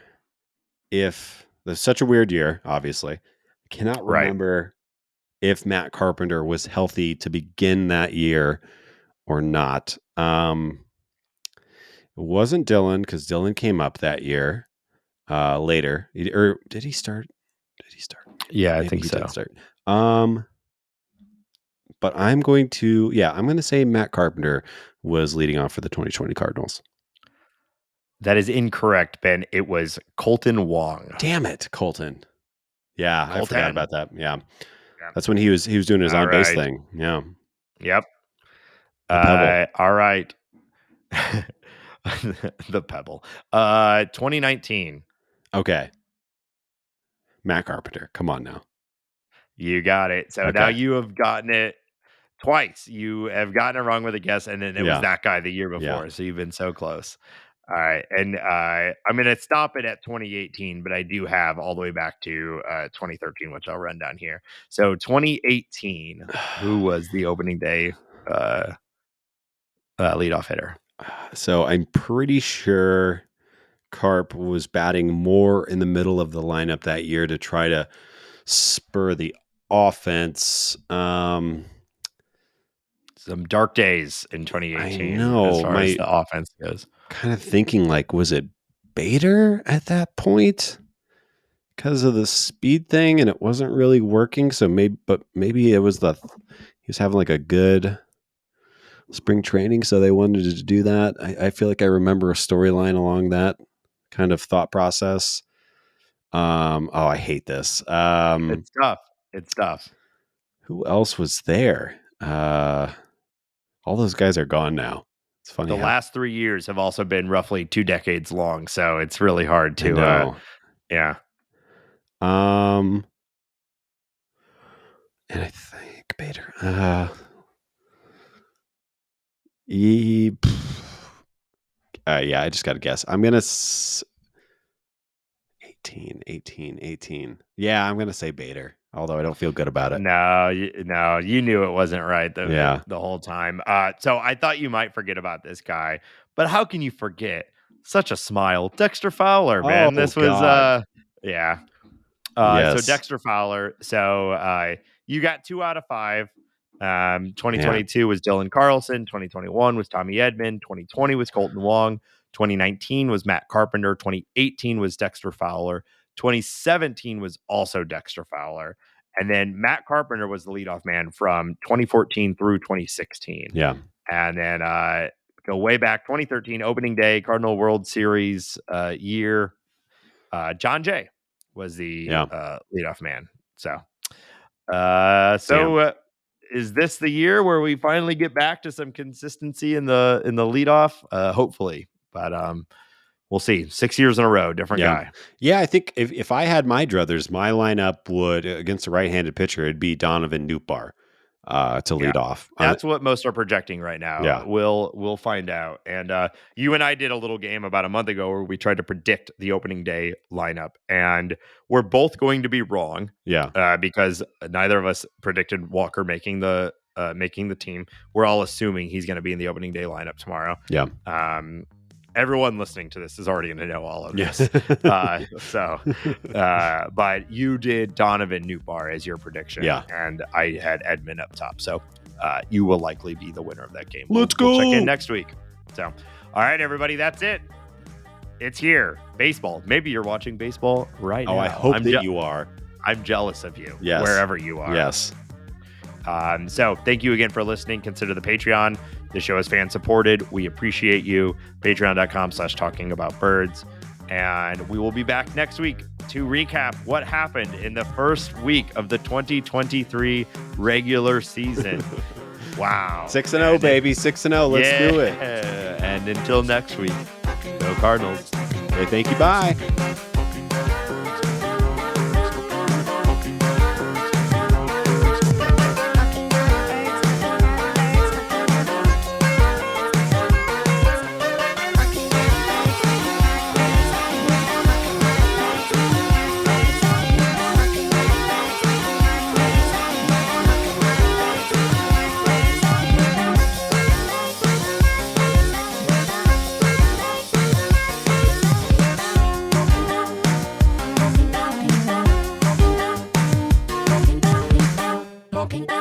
if there's such a weird year, obviously. I cannot Right. remember if Matt Carpenter was healthy to begin that year or not. It wasn't Dylan because Dylan came up that year later. Or did he start? Did he start? Yeah, I Maybe think he so. did start. But I'm going to say Matt Carpenter was leading off for the 2020 Cardinals. That is incorrect, Ben. It was Colton Wong. Damn it, Colton. Yeah, I forgot about that. Yeah. Yeah. That's when he was doing his All on base right. thing. Yeah. Yep. The Pebble. All right. The Pebble. 2019. Okay. Matt Carpenter. Come on now. You got it. So now Okay. you have gotten it twice. You have gotten it wrong with a guess, and then it was Yeah. that guy the year before. Yeah. So you've been so close. All right. And I'm going to stop it at 2018, but I do have all the way back to 2013, which I'll run down here. So 2018, who was the opening day leadoff hitter? So I'm pretty sure Carp was batting more in the middle of the lineup that year to try to spur the offense. Some dark days in I 2018 as know. far as the offense goes. Kind of thinking like, was it Bader at that point because of the speed thing and it wasn't really working? So maybe it was he was having like a good spring training, so they wanted to do that. I feel like I remember a storyline along that kind of thought process. I hate this. It's tough. It's tough. Who else was there? All those guys are gone now. It's funny. The last 3 years have also been roughly 2 decades long, so it's really hard to yeah. And I think Bader. Yeah, I just got to guess. I'm going to 18. Yeah, I'm going to say Bader, although I don't feel good about it. No, you knew it wasn't right Yeah. the whole time. So I thought you might forget about this guy, but how can you forget? Such a smile. Dexter Fowler, man. Oh, This was God. yeah. Yes. So Dexter Fowler. So you got 2 out of 5. 2022 was Dylan Carlson. 2021 was Tommy Edman. 2020 was Colton Wong. 2019 was Matt Carpenter. 2018 was Dexter Fowler. 2017 was also Dexter Fowler. And then Matt Carpenter was the leadoff man from 2014 through 2016. Yeah. And then go way back, 2013, opening day, Cardinal World Series year. John Jay was the leadoff man. So, is this the year where we finally get back to some consistency in the leadoff? Hopefully, but we'll see. 6 years in a row, different guy. Yeah, I think if I had my druthers, my lineup would against a right-handed pitcher, it'd be Donovan Newbar to lead off. That's what most are projecting right now. Yeah. We'll find out. And you and I did a little game about a month ago where we tried to predict the opening day lineup, and we're both going to be wrong. Yeah. Because neither of us predicted Walker making the team. We're all assuming he's going to be in the opening day lineup tomorrow. Yeah. Everyone listening to this is already going to know all of this. But you did Donovan Newbar as your prediction. Yeah. And I had Edman up top. So you will likely be the winner of that game. Let's go. We'll check in next week. So, all right, everybody, that's it. It's here. Baseball. Maybe you're watching baseball right now. I hope that you are. I'm jealous of you. Yes. Wherever you are. Yes. So thank you again for listening. Consider the Patreon. The show is fan supported. We appreciate you. Patreon.com/talkingaboutbirds. And we will be back next week to recap what happened in the first week of the 2023 regular season. Wow. 6-0, baby. 6-0. Let's do it. And until next week, go Cardinals. Okay, thank you. Bye. talking about